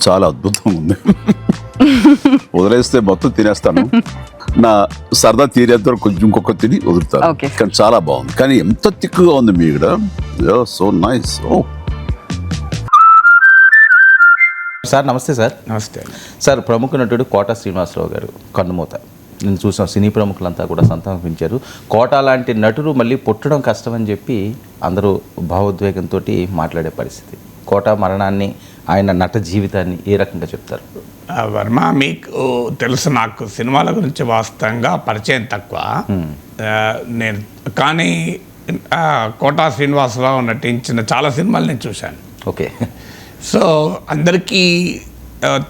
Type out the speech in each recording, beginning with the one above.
చాలా అద్భుతంగా ఉంది. వదిలేస్తే మొత్తం తినేస్తాను, నా సరదా తీరేంత వరకు కొంచెం ఇంకొక తిని వదులుతాను. కానీ చాలా బాగుంది. కానీ ఎంత తిక్కుగా ఉంది మీ ఇక్కడ. So nice. సార్ నమస్తే. సార్ నమస్తే. సార్, ప్రముఖ నటుడు కోట శ్రీనివాసరావు గారు కన్నుమూత. నేను చూసాం, సినీ ప్రముఖులంతా కూడా సంతాపించారు. కోట లాంటి నటుడు మళ్ళీ పుట్టడం కష్టమని చెప్పి అందరూ భావోద్వేగంతో మాట్లాడే పరిస్థితి. కోట మరణాన్ని, ఆయన నట జీవితాన్ని ఏ రకంగా చెప్తారు? వర్మ, మీకు తెలుసు, నాకు సినిమాల గురించి వాస్తవంగా పరిచయం తక్కువ. నేను కానీ కోట శ్రీనివాసరావు నటించిన చాలా సినిమాలు నేను చూశాను. ఓకే. సో అందరికీ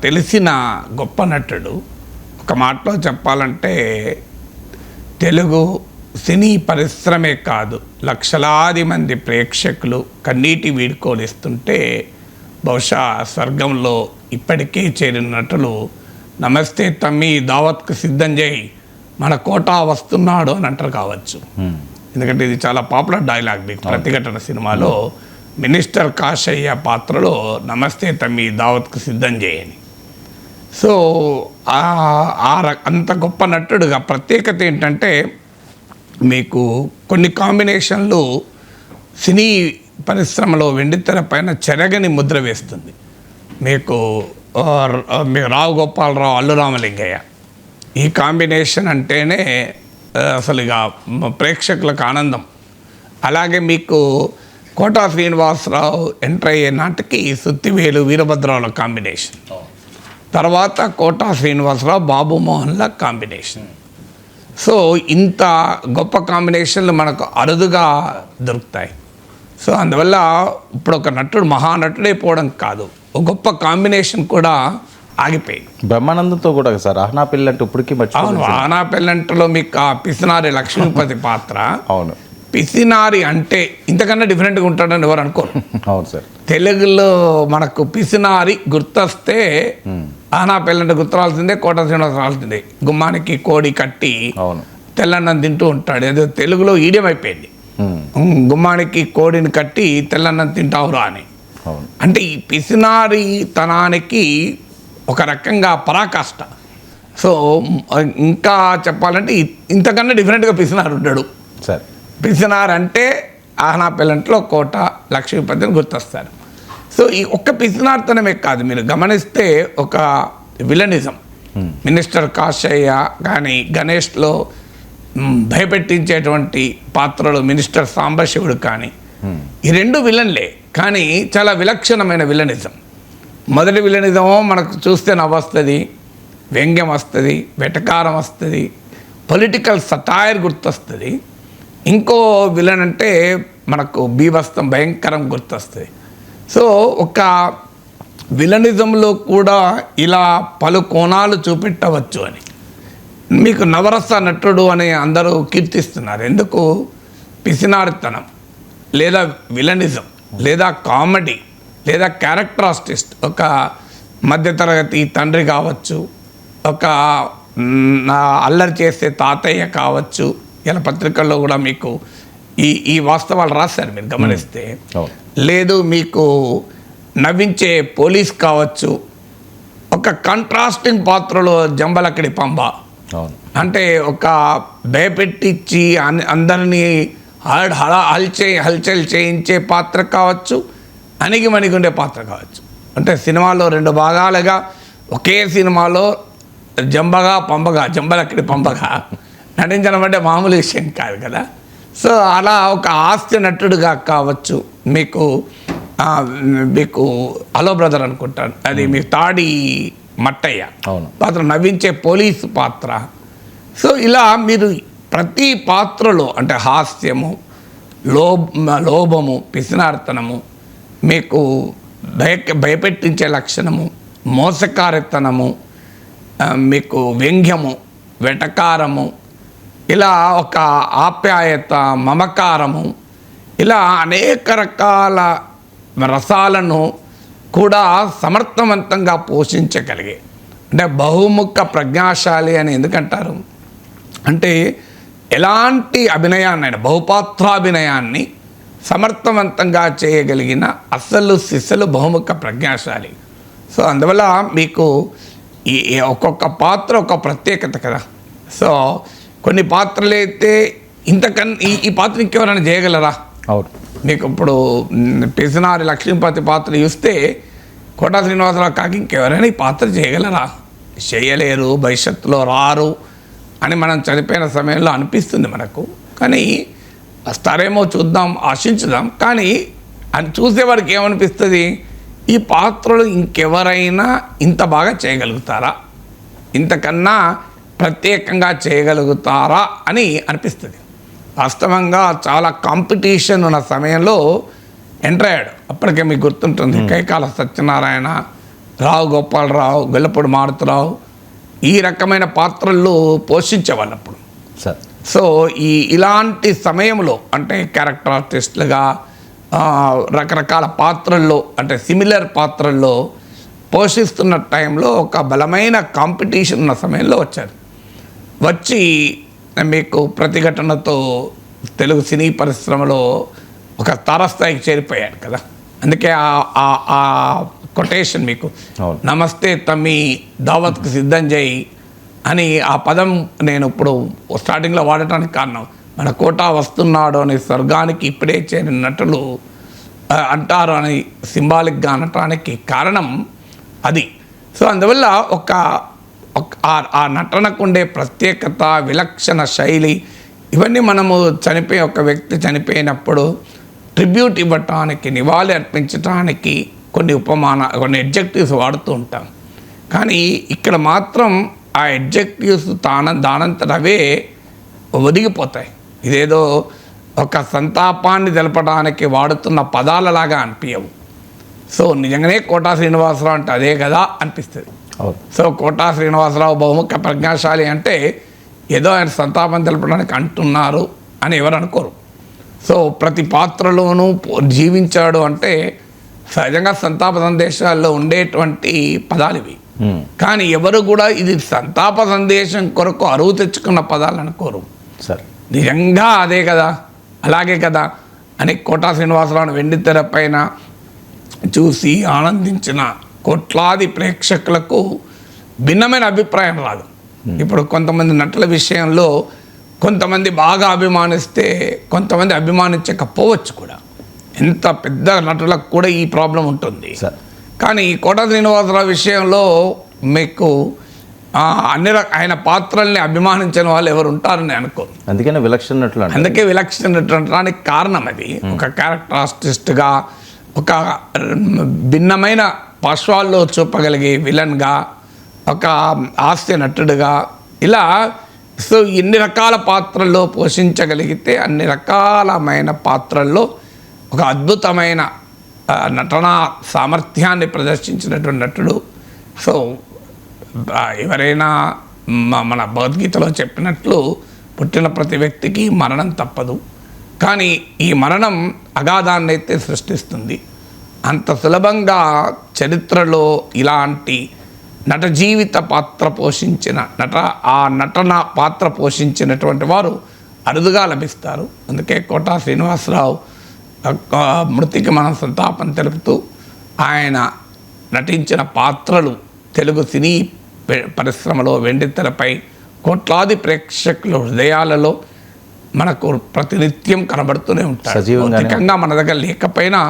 తెలిసిన గొప్ప నటుడు. ఒక మాటలో చెప్పాలంటే తెలుగు సినీ పరిశ్రమే కాదు, లక్షలాది మంది ప్రేక్షకులు కన్నీటి వీడుకోలిస్తుంటే బహుశా స్వర్గంలో ఇప్పటికే చేరిన నటులు నమస్తే తమ్మి దావత్కు సిద్ధం చేయి, మన కోట వస్తున్నాడు అని అంటారు కావచ్చు. ఎందుకంటే ఇది చాలా పాపులర్ డైలాగ్. మీకు ప్రతిఘటన సినిమాలో మినిస్టర్ కాశయ్య పాత్రలో నమస్తే తమ్మి దావత్కు సిద్ధం చేయని. సో అంత గొప్ప నటుడుగా ప్రత్యేకత ఏంటంటే మీకు కొన్ని కాంబినేషన్లు సినీ పరిశ్రమలో వెండితెర పైన చెరగని ముద్ర వేస్తుంది. మీకు రావు గోపాలరావు, అల్లు రామలింగయ్య, ఈ కాంబినేషన్ అంటేనే అసలు ఇక ప్రేక్షకులకు ఆనందం. అలాగే మీకు కోట శ్రీనివాసరావు ఎంటర్ అయ్యే నాటికి సుత్తివేలు వీరభద్రావుల కాంబినేషన్, తర్వాత కోట శ్రీనివాసరావు బాబు మోహన్ల కాంబినేషన్. సో ఇంత గొప్ప కాంబినేషన్లు మనకు అరుదుగా దొరుకుతాయి. సో అందువల్ల ఇప్పుడు ఒక నటుడు మహానటుడే పోవడం కాదు, ఒక గొప్ప కాంబినేషన్ కూడా ఆగిపోయింది. బ్రహ్మానందంతో కూడా సార్ ఆహనా పెళ్ళంటే ఇప్పటికీ అవును, ఆహనా పెళ్ళంటలో మీకు ఆ పిసినారి లక్ష్మీపతి పాత్ర. అవును, పిసినారి అంటే ఇంతకన్నా డిఫరెంట్గా ఉంటాడని ఎవరు అనుకోరు. అవును సార్. తెలుగులో మనకు పిసినారి గుర్తొస్తే ఆనా పెళ్ళంటే గుర్తురాల్సిందే, కోట శ్రీనివాస రాల్సిందే. గుమ్మానికి కోడి కట్టి తెల్లన్నం తింటూ ఉంటాడు. ఏదో తెలుగులో ఈడియం అయిపోయింది, గుమ్మానికి కోడిని కట్టి తెల్లన్నం తింటావురా అని. అంటే ఈ పిసినారి తనానికి ఒక రకంగా పరాకాష్ట. సో ఇంకా చెప్పాలంటే ఇంతకన్నా డిఫరెంట్గా పిసినారు ఉంటాడు సార్. పిసినార్ అంటే ఆహనా పెళ్ళంట్లో కోట లక్ష్మీపతిని గుర్తొస్తారు. సో ఈ ఒక్క పిసినార్తనమే కాదు, మీరు గమనిస్తే ఒక విలనిజం. మినిస్టర్ కాశయ్య కానీ, గణేష్లో భయపెట్టించేటువంటి పాత్రలు మినిస్టర్ సాంబశివుడు కానీ, ఈ రెండు విలన్లే కానీ చాలా విలక్షణమైన విలనిజం. మొదటి విలనిజమో మనకు చూస్తే నవ్వొస్తుంది, వ్యంగ్యం వస్తుంది, వెటకారం వస్తుంది, పొలిటికల్ సటైర్ గుర్తొస్తుంది. ఇంకో విలన్ అంటే మనకు బీభత్సం, భయంకరం గుర్తొస్తుంది. సో ఒక విలనిజంలో కూడా ఇలా పలు కోణాలు చూపెట్టవచ్చు అని మీకు నవరస నటుడు అని అందరూ కీర్తిస్తున్నారు. ఎందుకు? పిసినారితనం లేదా విలనిజం లేదా కామెడీ లేదా క్యారెక్టర్ ఆర్టిస్ట్. ఒక మధ్యతరగతి తండ్రి కావచ్చు, ఒక అల్లరి చేసే తాతయ్య కావచ్చు. ఇలా పత్రికల్లో కూడా మీకు ఈ వాస్తవాలు రాశారు మీరు గమనిస్తే. లేదు మీకు నవ్వించే పోలీస్ కావచ్చు, ఒక కాంట్రాస్టింగ్ పాత్రలో జంబలక్కడి పంబ అంటే ఒక భయపెట్టించి అందరినీ హల్చల్ చేయించే పాత్ర కావచ్చు, అణిగి మణిగుండే పాత్ర కావచ్చు. అంటే సినిమాలో రెండు భాగాలుగా ఒకే సినిమాలో జంబలక్కడి పంబగా నటించడం అంటే మామూలు విషయం కాదు కదా. సో అలా ఒక హాస్య నటుడుగా కావచ్చు. మీకు హలో బ్రదర్ అనుకుంటాను, అది మీ తాడి మట్టయ్య పాత్ర, నవ్వించే పోలీసు పాత్ర. సో ఇలా మీరు ప్రతి పాత్రలో అంటే హాస్యము, లోభము, పిసినార్తనము, మీకు భయపెట్టించే లక్షణము, మోసకారితనము, మీకు వ్యంగ్యము, వెటకారము, ఇలా ఒక ఆప్యాయత, మమకారము, ఇలా అనేక రకాల రసాలను కూడా సమర్థవంతంగా పోషించగలిగే, అంటే బహుముఖ ప్రజ్ఞాశాలి అని ఎందుకంటారు అంటే ఎలాంటి అభినయాన్ని, బహుపాత్రాభినయాన్ని సమర్థవంతంగా చేయగలిగిన అసలు సిసలు బహుముఖ ప్రజ్ఞాశాలి. సో అందువల్ల మీకు ఈ ఒక్కొక్క పాత్ర ఒక ప్రత్యేకత కదా. సో కొన్ని పాత్రలు అయితే ఇంతకన్నా ఈ పాత్ర ఇంకెవరైనా చేయగలరా? అవును. మీకు ఇప్పుడు పిసినారి లక్ష్మీపతి పాత్ర చూస్తే కోటా శ్రీనివాసరావు కాకి ఇంకెవరైనా ఈ పాత్ర చేయగలరా? చేయలేరు, భవిష్యత్తులో రారు అని మనం చనిపోయిన సమయంలో అనిపిస్తుంది మనకు. కానీ వస్తారేమో చూద్దాం, ఆశించుదాం. కానీ అని చూసేవాడికి ఏమనిపిస్తుంది, ఈ పాత్రలు ఇంకెవరైనా ఇంత బాగా చేయగలుగుతారా, ఇంతకన్నా ప్రత్యేకంగా చేయగలుగుతారా అని అనిపిస్తుంది. వాస్తవంగా చాలా కాంపిటీషన్ ఉన్న సమయంలో ఎంటర్ అయ్యాడు. అప్పటికే మీకు గుర్తుంటుంది, కైకాల సత్యనారాయణ, రావు గోపాలరావు, గొల్లపూడి మారుతిరావు ఈ రకమైన పాత్రలు పోషించేవాళ్ళు అప్పుడు. సో ఇలాంటి సమయంలో అంటే క్యారెక్టర్ ఆర్టిస్టులుగా రకరకాల పాత్రల్లో అంటే సిమిలర్ పాత్రల్లో పోషిస్తున్న టైంలో ఒక బలమైన కాంపిటీషన్ ఉన్న సమయంలో వచ్చారు. వచ్చి మీకు ప్రతిఘటనతో తెలుగు సినీ పరిశ్రమలో ఒక తారస్థాయికి చేరిపోయాడు కదా. అందుకే ఆ కొటేషన్ మీకు నమస్తే తమ్మి దావత్కు సిద్ధం చేయి అని ఆ పదం నేను ఇప్పుడు స్టార్టింగ్లో వాడటానికి కారణం, మన కోటా వస్తున్నాడు అని స్వర్గానికి ఇప్పుడే చేరిన నటులు అంటారు అని సింబాలిక్గా అనటానికి కారణం అది. సో అందువల్ల ఆ నటనకు ఉండే ప్రత్యేకత, విలక్షణ శైలి, ఇవన్నీ మనము ఒక వ్యక్తి చనిపోయినప్పుడు ట్రిబ్యూట్ ఇవ్వటానికి, నివాళి అర్పించటానికి కొన్ని ఎడ్జెక్టివ్స్ వాడుతూ ఉంటాం. కానీ ఇక్కడ మాత్రం ఆ ఎడ్జెక్టివ్స్ దానంతటవే ఒదిగిపోతాయి. ఇదేదో ఒక సంతాపాన్ని తెలపడానికి వాడుతున్న పదాలలాగా అనిపించవు. సో నిజంగానే కోటా శ్రీనివాసరావు అంటే అదే కదా అనిపిస్తుంది. సో కోటా శ్రీనివాసరావు బహుముఖ ప్రజ్ఞాశాలి అంటే ఏదో ఆయన సంతాపం తెలపడానికి అంటున్నారు అని ఎవరు అనుకోరు. సో ప్రతి పాత్రలోనూ జీవించాడు అంటే సహజంగా సంతాప సందేశాల్లో ఉండేటువంటి పదాలు ఇవి. కానీ ఎవరు కూడా ఇది సంతాప సందేశం కొరకు అరువు తెచ్చుకున్న పదాలు అనుకోరు. నిజంగా అదే కదా, అలాగే కదా అని కోటా శ్రీనివాసరావును వెండితెర పైన చూసి ఆనందించిన కోట్లాది ప్రేక్షకులకు భిన్నమైన అభిప్రాయం రాదు. ఇప్పుడు కొంతమంది నటుల విషయంలో కొంతమంది బాగా అభిమానిస్తే కొంతమంది అభిమానించకపోవచ్చు కూడా. ఎంత పెద్ద నటులకు కూడా ఈ ప్రాబ్లం ఉంటుంది. కానీ కోటా శ్రీనివాసరావు విషయంలో మీకు ఆయన పాత్రల్ని అభిమానించిన వాళ్ళు ఎవరు ఉంటారని అనుకోరు. అందుకే విలక్షణ నటులు అనడానికి కారణం అది. ఒక క్యారెక్టర్ ఆర్టిస్ట్గా ఒక భిన్నమైన పార్శ్వాల్లో చూపగలిగే విలన్గా, ఒక హాస్య నటుడుగా, ఇలా సో ఎన్ని రకాల పాత్రల్లో పోషించగలిగితే అన్ని రకాలమైన పాత్రల్లో ఒక అద్భుతమైన నటనా సామర్థ్యాన్ని ప్రదర్శించినటువంటి నటుడు. సో ఎవరైనా మన భగవద్గీతలో చెప్పినట్లు పుట్టిన ప్రతి వ్యక్తికి మరణం తప్పదు. కానీ ఈ మరణం అగాధాన్ని అయితే సృష్టిస్తుంది. అంత సులభంగా చరిత్రలో ఇలాంటి నట జీవిత పాత్ర పోషించిన నటన పాత్ర పోషించినటువంటి వారు అరుదుగా లభిస్తారు. అందుకే కోటా శ్రీనివాసరావు మృతికి మనం సంతాపం తెలుపుతూ ఆయన నటించిన పాత్రలు తెలుగు సినీ పరిశ్రమలో వెండితెరపై కోట్లాది ప్రేక్షకుల హృదయాలలో మనకు ప్రతినిత్యం కనబడుతూనే ఉంటారు. భౌతికంగా మన దగ్గర లేకపోయినా,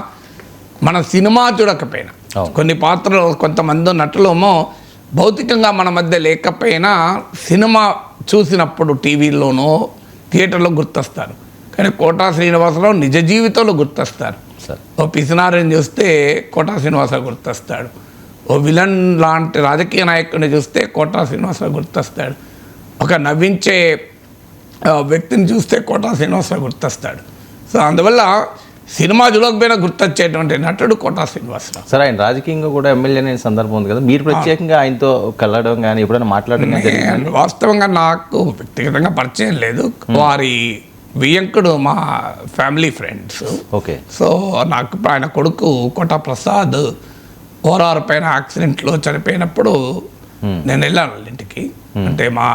మన సినిమా చూడకపోయినా, కొన్ని పాత్రలు కొంతమంది నటులేమో భౌతికంగా మన మధ్య లేకపోయినా సినిమా చూసినప్పుడు టీవీలోనో థియేటర్లో గుర్తొస్తారు. కానీ కోటా శ్రీనివాసరావు నిజ జీవితంలో గుర్తొస్తారు. ఓ పిసినారిని చూస్తే కోటా శ్రీనివాసరావు గుర్తొస్తాడు. ఓ విలన్ లాంటి రాజకీయ నాయకుడిని చూస్తే కోటా శ్రీనివాసరావు గుర్తొస్తాడు. ఒక నవ్వించే వ్యక్తిని చూస్తే కోటా శ్రీనివాసరావు గుర్తొస్తాడు. సో అందువల్ల సినిమా చూడకపోయినా గుర్తొచ్చేటువంటి నటుడు కోటా శ్రీనివాసరావు. సరే, ఆయన రాజకీయంగా కూడా ఎమ్మెల్యే అనే సందర్భం ఉంది కదా, మీరు ప్రత్యేకంగా ఆయనతో కలవడం కానీ ఎప్పుడైనా మాట్లాడడం కానీ? వాస్తవంగా నాకు వ్యక్తిగతంగా పరిచయం లేదు. వారి వియ్యంకుడు మా ఫ్యామిలీ ఫ్రెండ్స్. ఓకే. సో నాకు ఆయన కొడుకు కోటా ప్రసాద్ ఓరారు పైన యాక్సిడెంట్లో చనిపోయినప్పుడు నేను వెళ్ళాను వాళ్ళ ఇంటికి. అంటే మా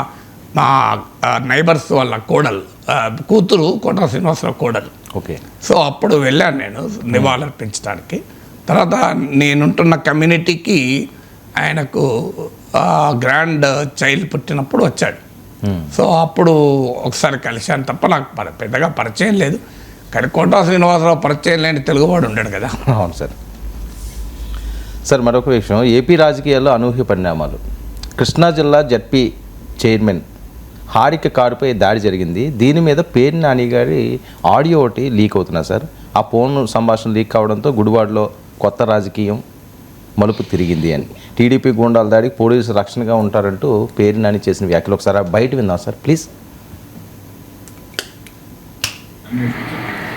నైబర్స్ వాళ్ళ కూతురు కోటా శ్రీనివాసరావు కోడలు. ఓకే. సో అప్పుడు వెళ్ళాను నేను నివాళులర్పించడానికి. తర్వాత నేనుంటున్న కమ్యూనిటీకి ఆయనకు గ్రాండ్ చైల్డ్ పుట్టినప్పుడు వచ్చాడు. సో అప్పుడు ఒకసారి కలిశాను తప్ప నాకు పెద్దగా పరిచయం లేదు. కానీ కోటా శ్రీనివాసరావు పరిచయం లేని తెలుగువాడు ఉండాడు కదా. అవును సార్. సార్ మరొక విషయం, ఏపీ రాజకీయాల్లో అనూహ్య పరిణామాలు. కృష్ణా జిల్లా జడ్పీ చైర్మన్ హారిక కారుపై దాడి జరిగింది. దీని మీద పేర్ని నాని గారి ఆడియో ఒకటి లీక్ అవుతున్నా సార్. ఆ ఫోన్ సంభాషణ లీక్ కావడంతో గుడివాడలో కొత్త రాజకీయం మలుపు తిరిగింది అని. టీడీపీ గూండాల దాడికి పోలీసులు రక్షణగా ఉంటారంటూ పేర్ని నాని చేసిన వ్యాఖ్యలు ఒకసారి బయట విందాం సార్ ప్లీజ్.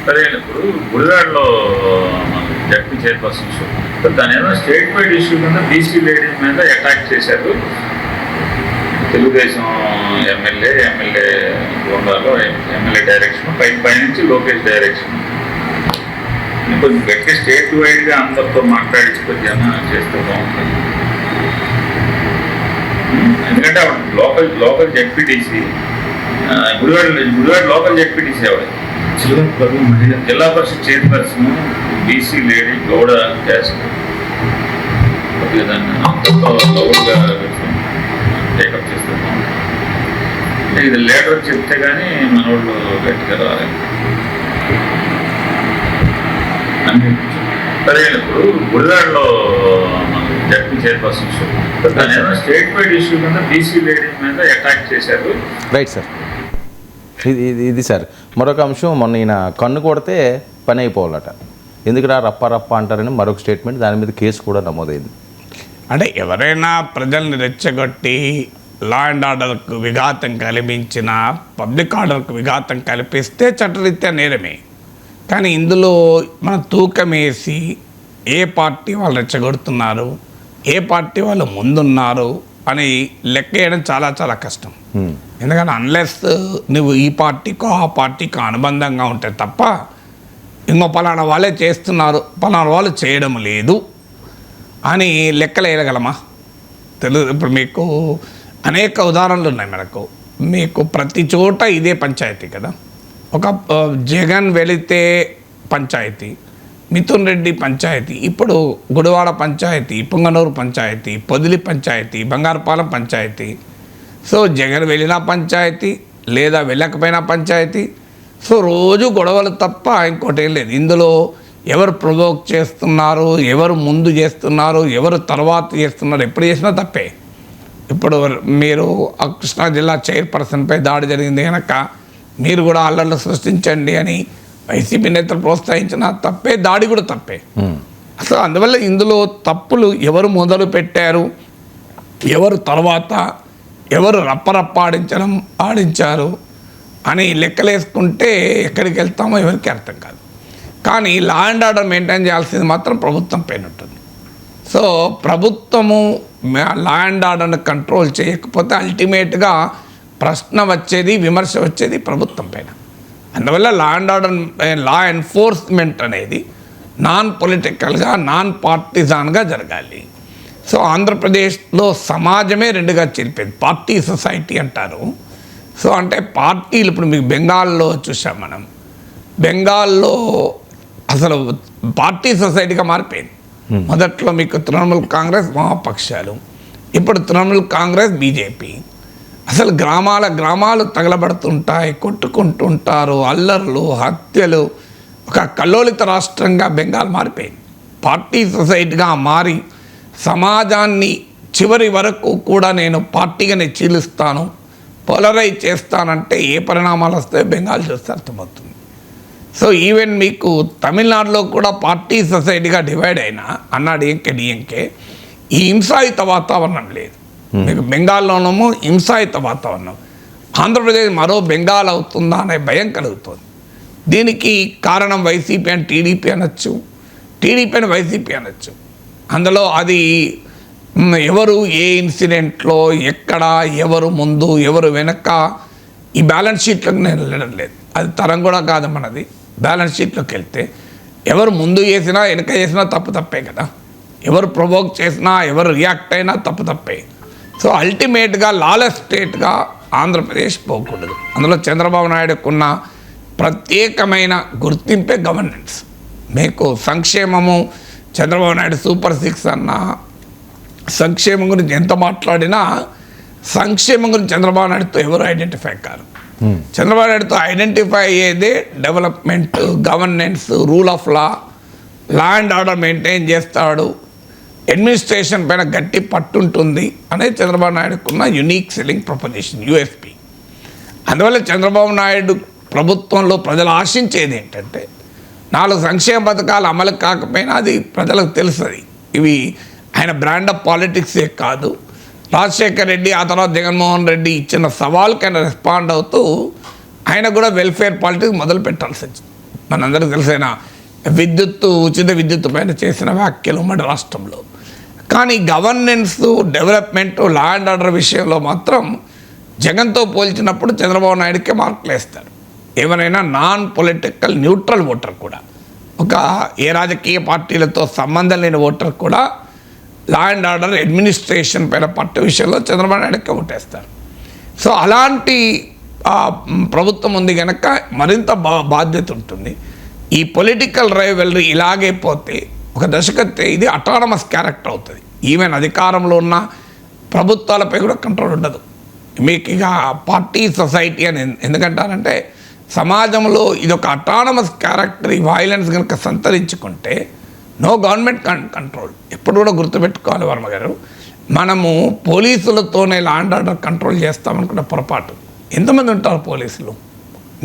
సరే, ఇప్పుడు గుడివాడలో జడ్పీ చైర్పర్సన్ దాని ఏదో స్టేట్ వైడ్ ఇష్యూ కింద బీసీ లేడీస్ మీద అటాక్ చేశారు. తెలుగుదేశం ఎమ్మెల్యే గోండాలో ఎమ్మెల్యే డైరెక్షన్ పైనుంచి లోకేష్ డైరెక్షన్ కొంచెం గట్టి స్టేట్ వైడ్గా అందరితో మాట్లాడించి కొంచెం చేస్తే బాగుంటుంది. ఎందుకంటే local ZPTC Gudivada local ZPTC ఎవరు జిల్లా పరిషత్ chairperson BC lady Gouda caste దాన్ని గౌడ్గా టేకప్ చేస్తే బాగుంటుంది. ఇది లేటర్ చెప్తే కానీ మనోళ్ళు గట్టిగా రాలేదు. సరే, ఇప్పుడు గుడివాడలో జడ్పీ చైర్పర్సన్ దాని ఏదో స్టేట్ వైడ్ ఇష్యూ కింద బీసీ లేడీస్ మీద అటాక్ చేశారు. Right sir. ఇది సార్ మరొక అంశం, మొన్న ఈయన కన్ను కొడితే పని అయిపోవాలట, ఎందుకురా రప్ప అంటారని మరొక స్టేట్మెంట్, దాని మీద కేసు కూడా నమోదైంది. అంటే ఎవరైనా ప్రజల్ని రెచ్చగొట్టి లా అండ్ ఆర్డర్కు విఘాతం కల్పించిన, పబ్లిక్ ఆర్డర్కు విఘాతం కల్పిస్తే చట్టరీత్యా నేరమే. కానీ ఇందులో మనం తూకం వేసి ఏ పార్టీ వాళ్ళు రెచ్చగొడుతున్నారు, ఏ పార్టీ వాళ్ళు ముందున్నారు అని లెక్క వేయడం చాలా చాలా కష్టం. ఎందుకంటే అన్లెస్ నువ్వు ఈ పార్టీకో ఆ పార్టీకో అనుబంధంగా ఉంటే తప్ప ఇంకో పలానా వాళ్ళే చేస్తున్నారు, పలానా వాళ్ళు చేయడం లేదు అని లెక్కలు వేయగలమా? ఇప్పుడు మీకు అనేక ఉదాహరణలు ఉన్నాయి. మీకు ప్రతి చోట ఇదే పంచాయతీ కదా. ఒక జగన్ వెళితే పంచాయతీ, మిథున్ రెడ్డి పంచాయతీ, ఇప్పుడు గుడివాడ పంచాయతీ, పుంగనూరు పంచాయతీ, పొదిలి పంచాయతీ, బంగారుపాలెం పంచాయతీ. సో జగన్ వెళ్ళినా పంచాయతీ, లేదా వెళ్ళకపోయినా పంచాయతీ. సో రోజు గొడవలు తప్ప ఇంకోటి ఏం లేదు. ఇందులో ఎవరు ప్రొవోక్ చేస్తున్నారు, ఎవరు ముందు చేస్తున్నారు, ఎవరు తర్వాత చేస్తున్నారు, ఎప్పుడు చేసినా తప్పే. ఇప్పుడు మీరు కృష్ణా జిల్లా చైర్పర్సన్పై దాడి జరిగింది కనుక మీరు కూడా అల్లర్లు సృష్టించండి అని వైసీపీ నేతలు ప్రోత్సహించిన తప్పే, దాడి కూడా తప్పే. అసలు అందువల్ల ఇందులో తప్పులు ఎవరు మొదలు పెట్టారు, ఎవరు తర్వాత, ఎవరు రప్పరప్ప ఆడించారు అని లెక్కలేసుకుంటే ఎక్కడికి వెళ్తామో ఎవరికి అర్థం కాదు. కానీ లా అండ్ ఆర్డర్ మెయింటైన్ చేయాల్సింది మాత్రం ప్రభుత్వం పైన ఉంటుంది. సో ప్రభుత్వము లా అండ్ ఆర్డర్ని కంట్రోల్ చేయకపోతే అల్టిమేట్గా ప్రశ్న వచ్చేది, విమర్శ వచ్చేది ప్రభుత్వం పైన. అందువల్ల లా అండ్ ఆర్డర్, లా ఎన్ఫోర్స్మెంట్ అనేది నాన్ పొలిటికల్గా, నాన్ పార్టిజాన్గా జరగాలి. సో ఆంధ్రప్రదేశ్లో సమాజమే రెండుగా చెరిపోయింది. పార్టీ సొసైటీ అంటారు. సో అంటే పార్టీలు, ఇప్పుడు మీకు బెంగాల్లో చూసాం మనం, బెంగాల్లో అసలు పార్టీ సొసైటీగా మారిపోయింది. మొదట్లో మీకు తృణమూల్ కాంగ్రెస్, వామపక్షాలు, ఇప్పుడు తృణమూల్ కాంగ్రెస్, బీజేపీ. అసలు గ్రామాలు తగలబడుతుంటాయి, కొట్టుకుంటుంటారు, అల్లర్లు, హత్యలు. ఒక కల్లోలిత రాష్ట్రంగా బెంగాల్ మారిపోయింది. పార్టీ సొసైటీగా మారి సమాజాన్ని చివరి వరకు కూడా నేను పార్టీగానే చీలుస్తాను, పోలరైజ్ చేస్తానంటే ఏ పరిణామాలు వస్తాయో బెంగాల్ చూస్తే అర్థమవుతుంది. సో ఈవెన్ మీకు తమిళనాడులో కూడా పార్టీ సొసైటీగా డివైడ్ అయినా అన్నా డిఎంకే ఈ హింసాయుత వాతావరణం లేదు. మీకు బెంగాల్లోనేమో హింసాయుత వాతావరణం, ఆంధ్రప్రదేశ్ మరో బెంగాల్ అవుతుందా అనే భయం కలుగుతుంది. దీనికి కారణం వైసీపీ అని టీడీపీ అనొచ్చు, టీడీపీ అని వైసీపీ అనొచ్చు. అందులో అది ఎవరు ఏ ఇన్సిడెంట్లో ఎక్కడ, ఎవరు ముందు ఎవరు వెనక, ఈ బ్యాలెన్స్ షీట్లోకి నేను వెళ్ళడం లేదు. అది తరం కూడా కాదు మనది. బ్యాలెన్స్ షీట్లోకి వెళ్తే ఎవరు ముందు చేసినా వెనక చేసినా తప్పే కదా. ఎవరు ప్రొవోక్ చేసినా, ఎవరు రియాక్ట్ అయినా తప్పే. సో అల్టిమేట్గా లాలెస్ స్టేట్గా ఆంధ్రప్రదేశ్ పోకూడదు. అందులో చంద్రబాబు నాయుడుకున్న ప్రత్యేకమైన గుర్తింపే గవర్నెన్స్. మీకు సంక్షేమము, చంద్రబాబు నాయుడు సూపర్ 6 అన్నా, సంక్షేమం గురించి ఎంత మాట్లాడినా సంక్షేమం గురించి చంద్రబాబు నాయుడుతో ఎవరు ఐడెంటిఫై కారు. చంద్రబాబు నాయుడుతో ఐడెంటిఫై అయ్యేదే development, governance, rule of law, law and order maintain చేస్తాడు, అడ్మినిస్ట్రేషన్ పైన గట్టి పట్టుంటుంది అనేది చంద్రబాబు నాయుడుకున్న యునీక్ సెల్లింగ్ ప్రపోజిషన్, యూఎస్పీ. అందువల్ల చంద్రబాబు నాయుడు ప్రభుత్వంలో ప్రజలు ఆశించేది ఏంటంటే 4 సంక్షేమ పథకాలు అమలు కాకపోయినా అది ప్రజలకు తెలుస్తుంది. ఇవి ఆయన బ్రాండ్ ఆఫ్ పాలిటిక్సే కాదు, రాజశేఖర్ రెడ్డి ఆ తర్వాత జగన్మోహన్ రెడ్డి ఇచ్చిన సవాల్కి ఆయన రెస్పాండ్ అవుతూ ఆయన కూడా వెల్ఫేర్ పాలిటిక్స్ మొదలు పెట్టాల్సి వచ్చింది. మనందరికీ తెలిసిన ఉచిత విద్యుత్తు పైన చేసిన వ్యాఖ్యలు మన రాష్ట్రంలో. కానీ governance, development, law and order విషయంలో మాత్రం జగన్తో పోల్చినప్పుడు చంద్రబాబు నాయుడుకే మార్కులు వేస్తారు. ఎవరైనా నాన్ పొలిటికల్ న్యూట్రల్ ఓటర్ కూడా, ఒక ఏ రాజకీయ పార్టీలతో సంబంధం లేని ఓటర్ కూడా లా అండ్ ఆర్డర్, అడ్మినిస్ట్రేషన్ పైన పట్టు విషయంలో చంద్రబాబు నాయుడుకే ఓటేస్తారు. సో అలాంటి ప్రభుత్వం ఉంది కనుక మరింత బాధ్యత ఉంటుంది. ఈ పొలిటికల్ రైవల్రీ ఇలాగే పోతే ఒక దశకతే ఇది అటానమస్ క్యారెక్టర్ అవుతుంది. ఈవెన్ అధికారంలో ఉన్న ప్రభుత్వాలపై కూడా కంట్రోల్ ఉండదు. మీకు ఇక పార్టీ, సొసైటీ అని ఎందుకంటారంటే సమాజంలో ఇది ఒక అటానమస్ క్యారెక్టర్. ఈ వైలెన్స్ కనుక సంతరించుకుంటే నో గవర్నమెంట్ కంట్రోల్. ఎప్పుడు కూడా గుర్తుపెట్టుకోవాలి వర్మ గారు, మనము పోలీసులతోనే లా అండ్ ఆర్డర్ కంట్రోల్ చేస్తామనుకున్న పొరపాటు. ఎంతమంది ఉంటారు పోలీసులు?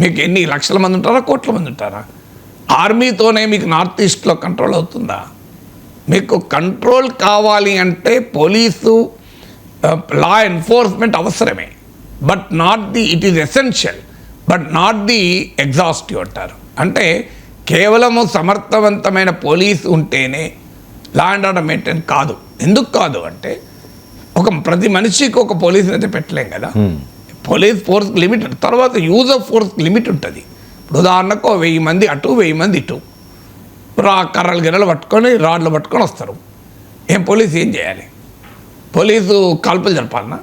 మీకు ఎన్ని లక్షల మంది ఉంటారా, కోట్ల మంది ఉంటారా? ఆర్మీతోనే మీకు నార్త్ ఈస్ట్లో కంట్రోల్ అవుతుందా? మీకు కంట్రోల్ కావాలి అంటే పోలీసు, లా ఎన్ఫోర్స్మెంట్ అవసరమే, but not the, it is essential but not the exhaustive అంటారు. అంటే కేవలము సమర్థవంతమైన పోలీసు ఉంటేనే లా అండ్ ఆర్డర్ మెయింటైన్ కాదు. ఎందుకు కాదు అంటే ప్రతి మనిషికి ఒక పోలీసుని అయితే పెట్టలేం కదా. పోలీస్ ఫోర్స్ లిమిట్, తర్వాత యూజ్ ఆఫ్ ఫోర్స్ లిమిట్ ఉంటుంది. ఇప్పుడు ఉదాహరణకు 1000 మంది అటు, 1000 మంది ఇటు కర్రలు గిర్రలు పట్టుకొని, రాడ్లు పట్టుకొని వస్తారు. పోలీసు ఏం చేయాలి? పోలీసు కాల్పులు జరపాలన్నా?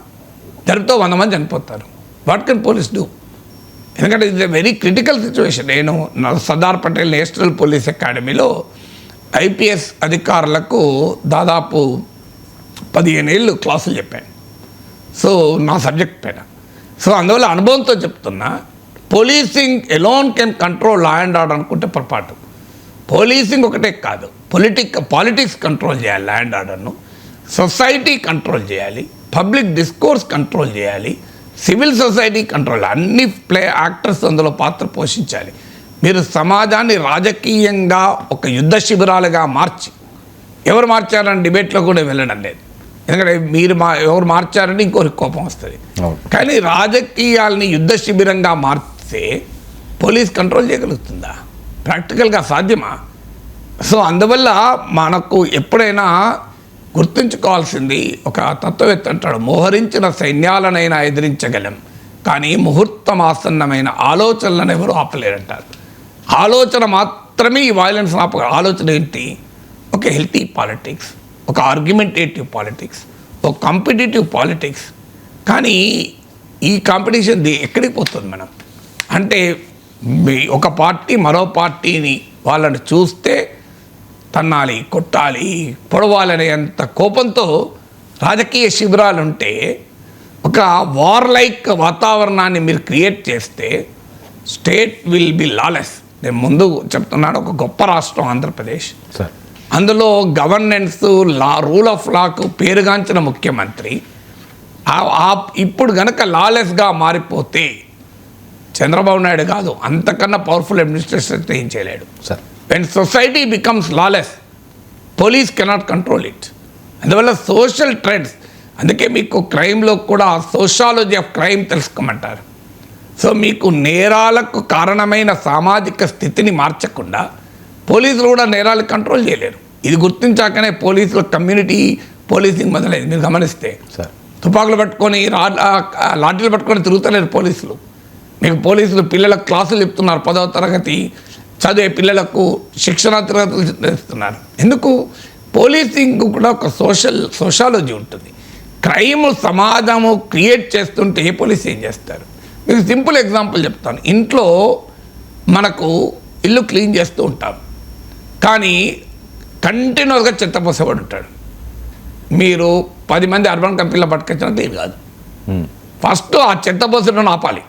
జరిపితే 100 మంది చనిపోతారు. What can police do? ఎందుకంటే ఇది వెరీ క్రిటికల్ సిచ్యువేషన్. నేను సర్దార్ పటేల్ నేషనల్ పోలీస్ అకాడమీలో ఐపీఎస్ అధికారులకు దాదాపు 15 ఏళ్ళు క్లాసులు చెప్పాను. సో నా సబ్జెక్ట్ పైన. సో అందువల్ల అనుభవంతో చెప్తున్నా, policing alone can control law and order అనుకుంటే పొరపాటు. పోలీసింగ్ ఒకటే కాదు, పాలిటిక్స్ కంట్రోల్ చేయాలి, లా అండ్ ఆర్డర్ను సొసైటీ కంట్రోల్ చేయాలి, పబ్లిక్ డిస్కోర్స్ కంట్రోల్ చేయాలి, సివిల్ సొసైటీ కంట్రోల్, అన్ని యాక్టర్స్ అందులో పాత్ర పోషించాలి. మీరు సమాజాన్ని రాజకీయంగా ఒక యుద్ధ శిబిరాలుగా మార్చి, ఎవరు మార్చారని డిబేట్లో కూడా వెళ్ళడం లేదు. ఎందుకంటే ఎవరు మార్చారని ఇంకోరికి కోపం వస్తుంది. కానీ రాజకీయాల్ని యుద్ధ శిబిరంగా మార్చితే పోలీస్ కంట్రోల్ చేయగలుగుతుందా? ప్రాక్టికల్గా సాధ్యమా? సో అందువల్ల మనకు ఎప్పుడైనా గుర్తుంచుకోవాల్సింది, ఒక తత్వవేత్త అంటాడు, మోహరించిన సైన్యాలనైనా ఎదిరించగలం కానీ ముహూర్తం ఆసన్నమైన ఆలోచనలను ఎవరు ఆపలేరంటారు. ఆలోచన మాత్రమే ఈ వైలెన్స్ ఆలోచన ఏంటి? ఒక హెల్తీ పాలిటిక్స్, ఒక ఆర్గ్యుమెంటేటివ్ పాలిటిక్స్, ఒక కాంపిటేటివ్ పాలిటిక్స్. కానీ ఈ కాంపిటీషన్ ఎక్కడికి పోతుంది? మనం అంటే ఒక పార్టీ మరో పార్టీని వాళ్ళని చూస్తే తన్నాలి, కొట్టాలి, పొడవాలనేంత కోపంతో రాజకీయ శిబిరాలు ఉంటే, ఒక వార్లైక్ వాతావరణాన్ని మీరు క్రియేట్ చేస్తే స్టేట్ విల్ బి లాలెస్. నేను ముందు చెప్తున్నాను, ఒక గొప్ప రాష్ట్రం ఆంధ్రప్రదేశ్. అందులో గవర్నెన్స్, రూల్ ఆఫ్ లాకు పేరుగాంచిన ముఖ్యమంత్రి ఇప్పుడు గనక లాలెస్గా మారిపోతే చంద్రబాబు నాయుడు కాదు, అంతకన్నా పవర్ఫుల్ అడ్మినిస్ట్రేషన్ ఏం చేయలేడు. When society becomes lawless, police cannot control it. అందువల్ల సోషల్ ట్రెండ్స్, అందుకే మీకు క్రైమ్లో కూడా సోషాలజీ ఆఫ్ క్రైమ్ తెలుసుకోమంటారు. సో మీకు నేరాలకు కారణమైన సామాజిక స్థితిని మార్చకుండా పోలీసులు కూడా నేరాలు కంట్రోల్ చేయలేరు. ఇది గుర్తించాకనే పోలీసులు కమ్యూనిటీ పోలీసింగ్ మొదలైంది. మీరు గమనిస్తే తుపాకులు పట్టుకొని, లాఠీలు పట్టుకొని తిరుగుతలేరు పోలీసులు. మీకు పోలీసులు పిల్లలకు క్లాసులు చెప్తున్నారు, 10వ తరగతి చదివే పిల్లలకు శిక్షణ తరగతులు ఇస్తున్నారు. ఎందుకు? పోలీసింగ్ కూడా ఒక సోషాలజీ ఉంటుంది. క్రైమ్ సమాజము క్రియేట్ చేస్తుంటే ఏ పోలీస్ ఏం చేస్తారు? మీకు సింపుల్ ఎగ్జాంపుల్ చెప్తాను. ఇంట్లో మనకు ఇల్లు క్లీన్ చేస్తూ ఉంటాం, కానీ కంటిన్యూస్గా చెత్త పోసేవాడు ఉంటాడు. మీరు 10 మంది అర్బన్ కంపెనీలో పట్టుకొచ్చినా క్లీన్ కాదు. ఫస్ట్ ఆ చెత్త పోసడం ఆపాలి.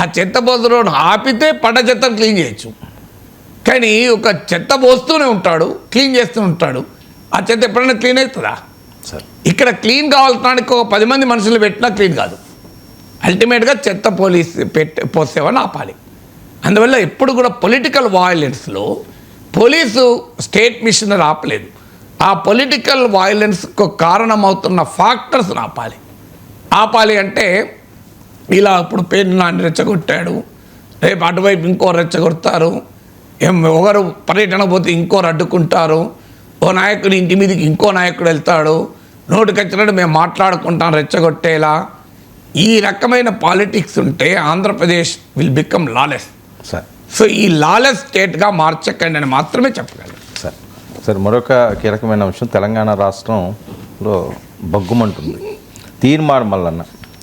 ఆ చెత్త పోసడం ఆపితే పడ్డ చెత్తను క్లీన్ చేయొచ్చు. కానీ ఒక చెత్త పోస్తూనే ఉంటాడు, క్లీన్ చేస్తూ ఉంటాడు. ఆ చెత్త ఎప్పుడైనా క్లీన్ అవుతుందా? ఇక్కడ క్లీన్ కావాల్సడానికి ఒక 10 మంది మనుషులు పెట్టినా క్లీన్ కాదు. అల్టిమేట్గా చెత్త పోసేవని ఆపాలి. అందువల్ల ఎప్పుడు కూడా పొలిటికల్ వయలెన్స్లో పోలీసు స్టేట్ మిషనరీ ఆపలేదు. ఆ పొలిటికల్ వయలెన్స్కు కారణమవుతున్న ఫ్యాక్టర్స్ని ఆపాలి అంటే ఇలా ఇప్పుడు పేరు నాన్ని రెచ్చగొట్టాడు, రేపు అటువైపు ఇంకో రెచ్చగొడతారు, ఒకరు పర్యటన పోతే ఇంకోరు అడ్డుకుంటారు, ఓ నాయకుడి ఇంటి మీదకి ఇంకో నాయకుడు వెళ్తాడు, నోటికి వచ్చినట్టు మేము మాట్లాడుకుంటాం రెచ్చగొట్టేలా. ఈ రకమైన పాలిటిక్స్ ఉంటే Andhra Pradesh will become lawless. So ఈ లాలెస్ స్టేట్గా మార్చకండి అని మాత్రమే చెప్పగలను. సార్ మరొక కీలకమైన అంశం, తెలంగాణ రాష్ట్రంలో బగ్గుమంటుంది. తీర్మార్ మల్లన్న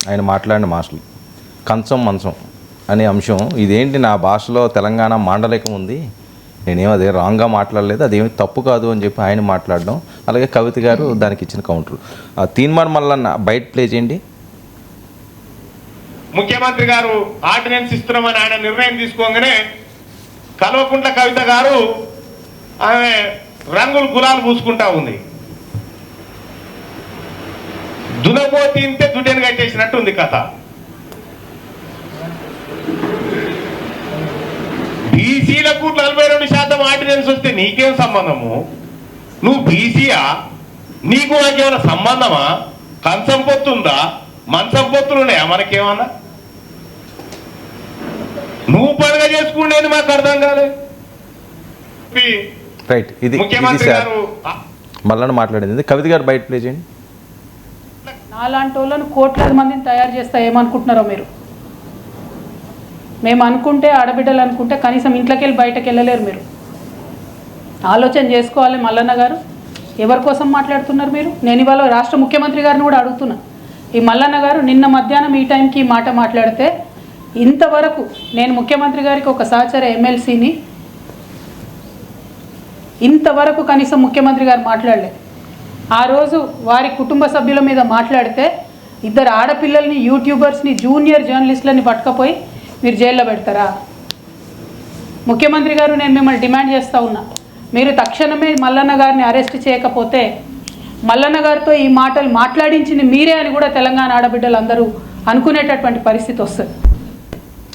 ఆయన మాట్లాడిన మాటలు కంచం మంచం అనే అంశం, ఇదేంటి నా భాషలో తెలంగాణ మాండలికం ఉంది, నేనేం అదే రాంగ్గా మాట్లాడలేదు, అదేమి తప్పు కాదు అని చెప్పి ఆయన మాట్లాడడం, అలాగే కవిత గారు దానికి ఇచ్చిన కౌంటర్. తీర్మార్ మల్లన్న బయట ప్లే చేయండి. ముఖ్యమంత్రి గారు ఆర్డినెన్స్ ఇస్తున్నామని ఆయన నిర్ణయం తీసుకోగానే కల్వకుంట్ల కవిత గారు ఆమె రంగులు గులాలు పూసుకుంటా ఉంది. దునపోతి ఇంతే దుడ్డెను కట్టేసినట్టు ఉంది కథ. బీసీలకు 42% ఆర్డినెన్స్ వస్తే నీకేం సంబంధము? నువ్వు బీసీయా? నీకు నాకేమైనా సంబంధమా? కంచం పొత్తుందా, మంచం పొత్తులున్నాయా మనకేమన్నా? నువ్వు పండుగ చేసుకుండేది మాకు అర్థం కాలేదు. రైట్, ఇది ముఖ్యమంత్రి గారు మళ్ళీ మాట్లాడింది. కవిత గారు బయట ప్లే చేయండి. నాలాంటి వాళ్ళను కోట్లాది మందిని తయారు చేస్తా ఏమనుకుంటున్నారో మీరు? మేము అనుకుంటే, ఆడబిడ్డలు అనుకుంటే కనీసం ఇంట్లోకి వెళ్ళి బయటకు వెళ్ళలేరు. మీరు ఆలోచన చేసుకోవాలి. మల్లన్న గారు ఎవరి కోసం మాట్లాడుతున్నారు మీరు? నేను ఇవాళ రాష్ట్ర ముఖ్యమంత్రి గారిని కూడా అడుగుతున్నా. ఈ మల్లన్న గారు నిన్న మధ్యాహ్నం ఈ టైంకి ఈ మాట మాట్లాడితే, ఇంతవరకు నేను ముఖ్యమంత్రి గారికి ఒక సహచర ఎమ్మెల్సీని ఇంతవరకు కనీసం ముఖ్యమంత్రి గారు మాట్లాడలేదు. ఆ రోజు వారి కుటుంబ సభ్యుల మీద మాట్లాడితే 2 ఆడపిల్లల్ని, యూట్యూబర్స్ని, జూనియర్ జర్నలిస్టులని పట్టుకపోయి మీరు జైల్లో పెడతారా? ముఖ్యమంత్రి గారు, నేను మిమ్మల్ని డిమాండ్ చేస్తూ ఉన్నా, మీరు తక్షణమే మల్లన్న గారిని అరెస్ట్ చేయకపోతే మల్లన్న గారితో ఈ మాటలు మాట్లాడించింది మీరే అని కూడా తెలంగాణ ఆడబిడ్డలు అందరూ అనుకునేటటువంటి పరిస్థితి వస్తుంది.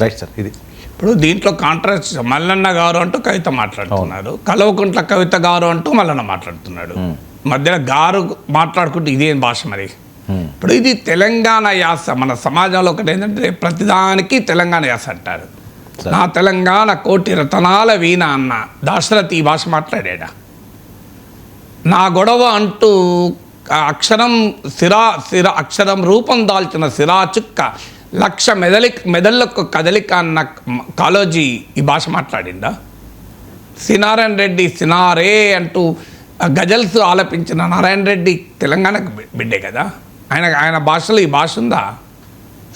రైట్ సార్, ఇది ఇప్పుడు దీంట్లో కాంట్రాస్ట్ మల్లన్న గారు అంటూ కవిత మాట్లాడుతున్నారు, కల్వకుంట్ల కవిత గారు అంటూ మల్లన్న మాట్లాడుతున్నాడు. మధ్యలో గారు మాట్లాడుకుంటూ ఇదేం భాష మరి? ఇప్పుడు ఇది తెలంగాణ యాస. మన సమాజంలో ఒకటి ఏంటంటే ప్రతిదానికి తెలంగాణ యాస అంటారు. నా తెలంగాణ కోటి రతనాల వీణ అన్న దాశరథి ఈ భాష మాట్లాడా? నా గొడవ అంటూ అక్షరం రూపం దాల్చిన సిరా చుక్క 1,00,000 మెదళ్ళకు కదలిక అన్న కాలోజీ ఈ భాష మాట్లాడిందా? సినారాయణ రెడ్డి సినారే అంటూ గజల్స్ ఆలపించిన నారాయణ రెడ్డి తెలంగాణకు బిడ్డే కదా. ఆయన భాషలో ఈ భాష ఉందా?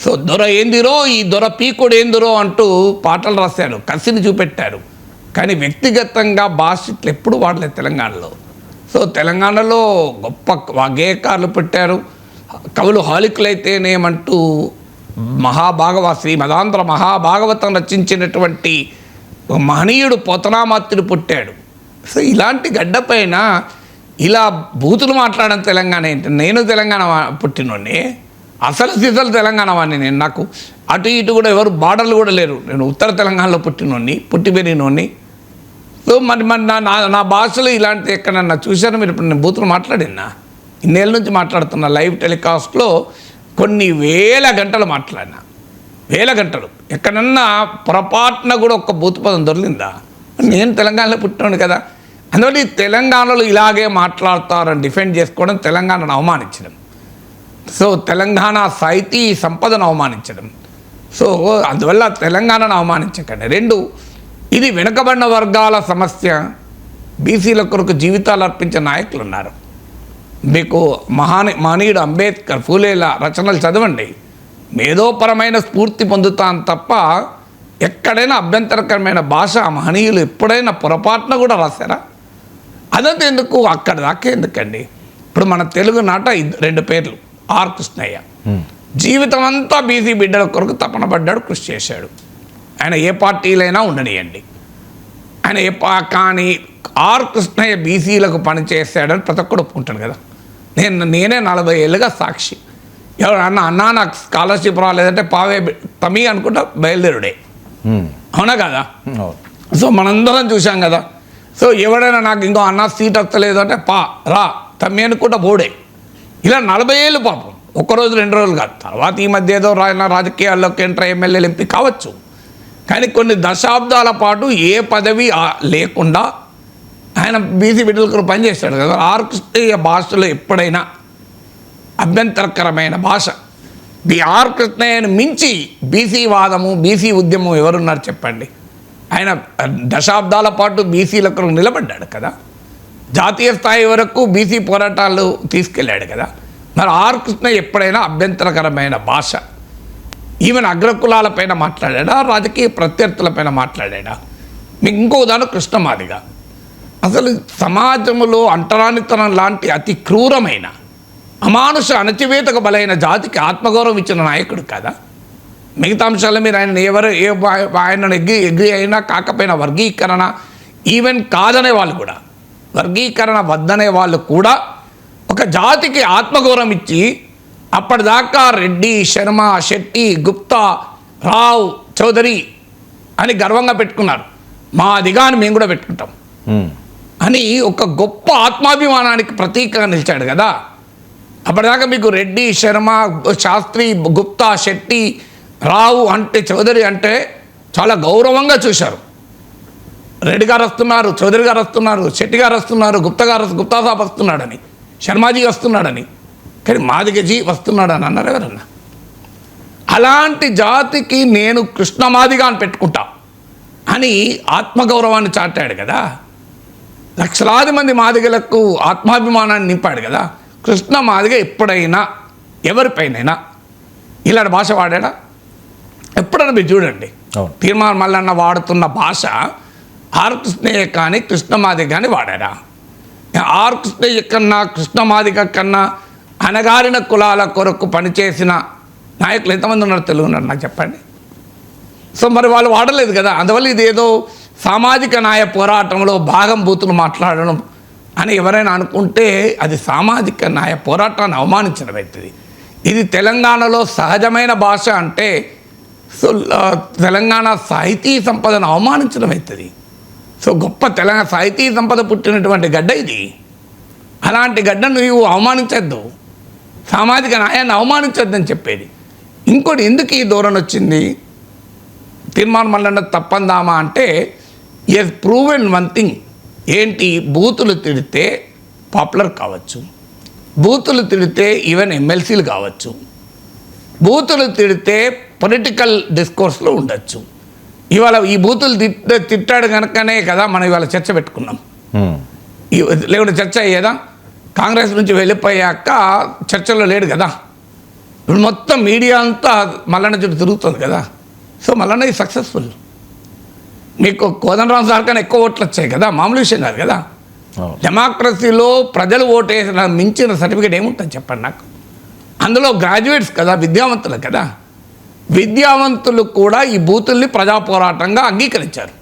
సో దొర ఏందిరో, ఈ దొర పీకుడు ఏందిరో అంటూ పాటలు రాశారు, కసిని చూపెట్టారు. కానీ వ్యక్తిగతంగా భాష ఇట్లా ఎప్పుడు వాడలేదు తెలంగాణలో. సో తెలంగాణలో గొప్ప వాగ్గేయకారులు పెట్టారు, కవులు హాలికులైతేనేమంటూ శ్రీమదాంధ్ర మహాభాగవతం రచించినటువంటి మహనీయుడు పోతనామాత్యుడు పుట్టాడు. సో ఇలాంటి గడ్డపైన ఇలా బూతులు మాట్లాడడం తెలంగాణ ఏంటి? నేను తెలంగాణ పుట్టినోడిని, అసలు సిసలు తెలంగాణ వాడిని నేను. నాకు అటు ఇటు కూడా ఎవరు బార్డర్లు కూడా లేరు. నేను ఉత్తర తెలంగాణలో పుట్టినోడిని, పుట్టి పెరిగినోడిని. సో మరి నా భాషలో ఇలాంటి ఎక్కడన్నా చూశాను మీరు? ఇప్పుడు నేను బూతులు మాట్లాడినా, ఇన్నేళ్ళ నుంచి మాట్లాడుతున్నా. లైవ్ టెలికాస్ట్లో కొన్ని వేల గంటలు మాట్లాడినా, వేల గంటలు. ఎక్కడన్నా పొరపాటున కూడా ఒక్క బూతు పదం దొరికిందా? నేను తెలంగాణలో పుట్టినాను కదా. అందువల్ల ఈ తెలంగాణలో ఇలాగే మాట్లాడతారని డిఫెండ్ చేసుకోవడం తెలంగాణను అవమానించడం. సో తెలంగాణ సాహితీ సంపదను అవమానించడం. సో అందువల్ల తెలంగాణను అవమానించకండి. 2, ఇది వెనుకబడిన వర్గాల సమస్య. బీసీల కొరకు జీవితాలు అర్పించే నాయకులు ఉన్నారు. మీకు మహనీయుడు అంబేద్కర్, ఫూలేల రచనలు చదవండి. మేధోపరమైన స్ఫూర్తి పొందుతాను తప్ప ఎక్కడైనా అభ్యంతరకరమైన భాష మహనీయులు ఎప్పుడైనా పొరపాటున కూడా రాశారా? అదంతా ఎందుకు, అక్కడ దాకా ఎందుకండి. ఇప్పుడు మన తెలుగు నాట 2 పేర్లు, ఆర్ కృష్ణయ్య. జీవితం అంతా బీసీ బిడ్డల కొరకు తపన పడ్డాడు, కృషి చేశాడు. ఆయన ఏ పార్టీలైనా ఉండనియండి, ఆయన కానీ ఆర్ కృష్ణయ్య బీసీలకు పనిచేశాడని ప్రతి ఒక్కడు ఒప్పుకుంటాడు కదా. నేనే 40 ఏళ్ళుగా సాక్షి. ఎవరు అన్నా నాకు స్కాలర్షిప్ రాలేదంటే పావే తమి అనుకుంటా బయలుదేరుడే, అవునా కదా. సో మనందరం చూసాం కదా. సో ఎవడైనా నాకు ఇంకో అన్న సీట్ వస్తలేదు అంటే రా తమ్మి అనుకుంటా బోడే. ఇలా 40 ఏళ్ళు పాపం, ఒక్కరోజు 2 రోజులు కాదు. తర్వాత ఈ మధ్య ఏదో రాజకీయాల్లోకి ఎంటర్ ఎమ్మెల్యేలు ఎంపీ కావచ్చు, కానీ కొన్ని దశాబ్దాల పాటు ఏ పదవి లేకుండా ఆయన బీసీ బిడ్డలకు పనిచేస్తాడు కదా. ఆర్ కృష్ణయ్య భాషలో ఎప్పుడైనా అభ్యంతరకరమైన భాష, ఆర్ కృష్ణయ్యను మించి బీసీ వాదము, బీసీ ఉద్యమం ఎవరున్నారు చెప్పండి. ఆయన దశాబ్దాల పాటు బీసీలకు నిలబడ్డాడు కదా, జాతీయ స్థాయి వరకు బీసీ పోరాటాలు తీసుకెళ్ళాడు కదా. మరి ఆర్ కృష్ణయ్య ఎప్పుడైనా అభ్యంతరకరమైన భాష, ఈవెన్ అగ్రకులాలపైన మాట్లాడా, రాజకీయ ప్రత్యర్థులపైన మాట్లాడా. మీకు ఇంకో ఉదాహరణ కృష్ణమాదిగ. అసలు సమాజంలో అంటరానితనం లాంటి అతి క్రూరమైన అమానుష అణచివేతకు బలైన జాతికి ఆత్మగౌరవం ఇచ్చిన నాయకుడు కదా. మిగతా అంశాలు మీరు ఆయనను ఎగ్రి అయినా కాకపోయినా వర్గీకరణ ఈవెన్ కాదనే వాళ్ళు కూడా, వర్గీకరణ వద్దనే వాళ్ళు కూడా ఒక జాతికి ఆత్మగౌరవం ఇచ్చి అప్పటిదాకా రెడ్డి, శర్మ, శెట్టి, గుప్తా, రావు, చౌదరి అని గర్వంగా పెట్టుకున్నారు. మాదిగా అని మేము కూడా పెట్టుకుంటాం అని ఒక గొప్ప ఆత్మాభిమానానికి ప్రతీకగా నిలిచాడు కదా. అప్పటిదాకా మీకు రెడ్డి, శర్మ, శాస్త్రి, గుప్తా, శెట్టి, రావు అంటే, చౌదరి అంటే చాలా గౌరవంగా చూశారు. రెడ్డి గారు వస్తున్నారు, చౌదరి గారు వస్తున్నారు, శెట్టి గారు వస్తున్నారు, గుప్తా సాబ్ వస్తున్నాడని, శర్మాజీ వస్తున్నాడని, కానీ మాదిగజీ వస్తున్నాడని అన్నారు ఎవరన్నా. అలాంటి జాతికి నేను కృష్ణమాదిగా అని పెట్టుకుంటా అని ఆత్మగౌరవాన్ని చాటాడు కదా. లక్షలాది మంది మాదిగలకు ఆత్మాభిమానాన్ని నింపాడు కదా. కృష్ణ మాదిగ ఎప్పుడైనా ఎవరిపైనైనా ఇలాంటి భాష వాడా? ఎప్పుడైనా మీరు చూడండి. తీర్మానం మల్లన్న వాడుతున్న భాష ఆర్ కృష్ణయ్య కానీ కృష్ణమాదిగ కానీ వాడా? ఆర్ కృష్ణయ్య కన్నా కృష్ణమాదిగ కన్నా అణగారిన కులాల కొరకు పనిచేసిన నాయకులు ఎంతమంది ఉన్నారు తెలుగు ఉన్నారు నాకు చెప్పండి. సో మరి వాళ్ళు వాడలేదు కదా. అందువల్ల ఇది ఏదో సామాజిక న్యాయ పోరాటంలో భాగం బూతులు మాట్లాడడం అని ఎవరైనా అనుకుంటే అది సామాజిక న్యాయ పోరాటాన్ని అవమానించడం అవుతుంది. ఇది తెలంగాణలో సహజమైన భాష అంటే సో తెలంగాణ సాహితీ సంపదను అవమానించడం అవుతుంది. సో గొప్ప తెలంగాణ సాహితీ సంపద పుట్టినటువంటి గడ్డ ఇది. అలాంటి గడ్డను నువ్వు అవమానించద్దు, సామాజిక న్యాయాన్ని అవమానించద్దని చెప్పేది. ఇంకోటి ఎందుకు ఈ ధోరణి వచ్చింది? తీర్మానం మల్లన్న తప్పందామా అంటే ఎస్ ప్రూవెన్ వన్ థింగ్ ఏంటి, బూతులు తిడితే పాపులర్ కావచ్చు, బూతులు తిడితే ఈవెన్ ఎమ్మెల్సీలు కావచ్చు, బూతులు తిడితే పొలిటికల్ డిస్కోర్స్లో ఉండొచ్చు. ఇవాళ ఈ బూతులు తిట్టాడు కనుకనే కదా మనం ఇవాళ చర్చ పెట్టుకున్నాం. లేకుంటే చర్చ అయ్యేదా? కాంగ్రెస్ నుంచి వెళ్ళిపోయాక చర్చలో లేడు కదా. ఇప్పుడు మొత్తం మీడియా అంతా మల్లన్న చుట్టూ తిరుగుతుంది కదా. సో మల్లన్న ఈ సక్సెస్ఫుల్. మీకు కోదండరాం సార్ కన్నా ఎక్కువ ఓట్లు వచ్చాయి కదా, మామూలు విషయం కాదు కదా. డెమోక్రసీలో ప్రజలు ఓటేసిన మించిన సర్టిఫికేట్ ఏముంటుంది చెప్పండి నాకు. అందులో గ్రాడ్యుయేట్స్ కదా, విద్యావంతులు కదా. విద్యావంతులు కూడా ఈ బూతుల్ని ప్రజా పోరాటంగా అంగీకరించారు.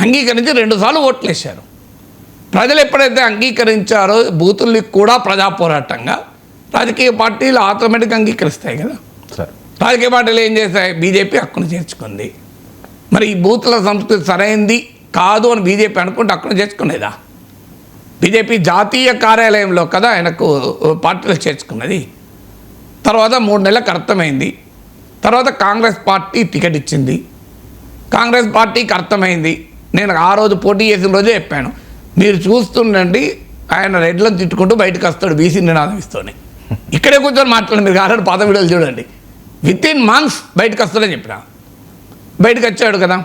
అంగీకరించి 2 సార్లు ఓట్లు వేశారు. ప్రజలు ఎప్పుడైతే అంగీకరించారో బూతుల్ని కూడా ప్రజా పోరాటంగా రాజకీయ పార్టీలు ఆటోమేటిక్గా అంగీకరిస్తాయి కదా. రాజకీయ పార్టీలు ఏం చేస్తాయి? బీజేపీ హక్కును చేర్చుకుంది. మరి ఈ బూతుల సంస్కృతి సరైంది కాదు అని బీజేపీ అనుకుంటే హక్కును చేర్చుకునేదా? బీజేపీ జాతీయ కార్యాలయంలో కదా ఆయనకు పార్టీలు చేర్చుకున్నది. తర్వాత 3 నెలలకు అర్థమైంది. తర్వాత కాంగ్రెస్ పార్టీ టికెట్ ఇచ్చింది. కాంగ్రెస్ పార్టీకి అర్థమైంది. నేను ఆ రోజు పోటీ చేసిన రోజే చెప్పాను, మీరు చూస్తుండండి ఆయన రెడ్లను తిట్టుకుంటూ బయటకు వస్తాడు బీసీ నినాదం ఇస్తూనే. ఇక్కడే కూర్చొని మాట్లాడండి, మీరు ఆల్రెడీ పాత వీడియోలు చూడండి. విత్-ఇన్ మంత్స్ బయటకు వస్తాడని చెప్పిన. బయటకు వచ్చాడు కదా.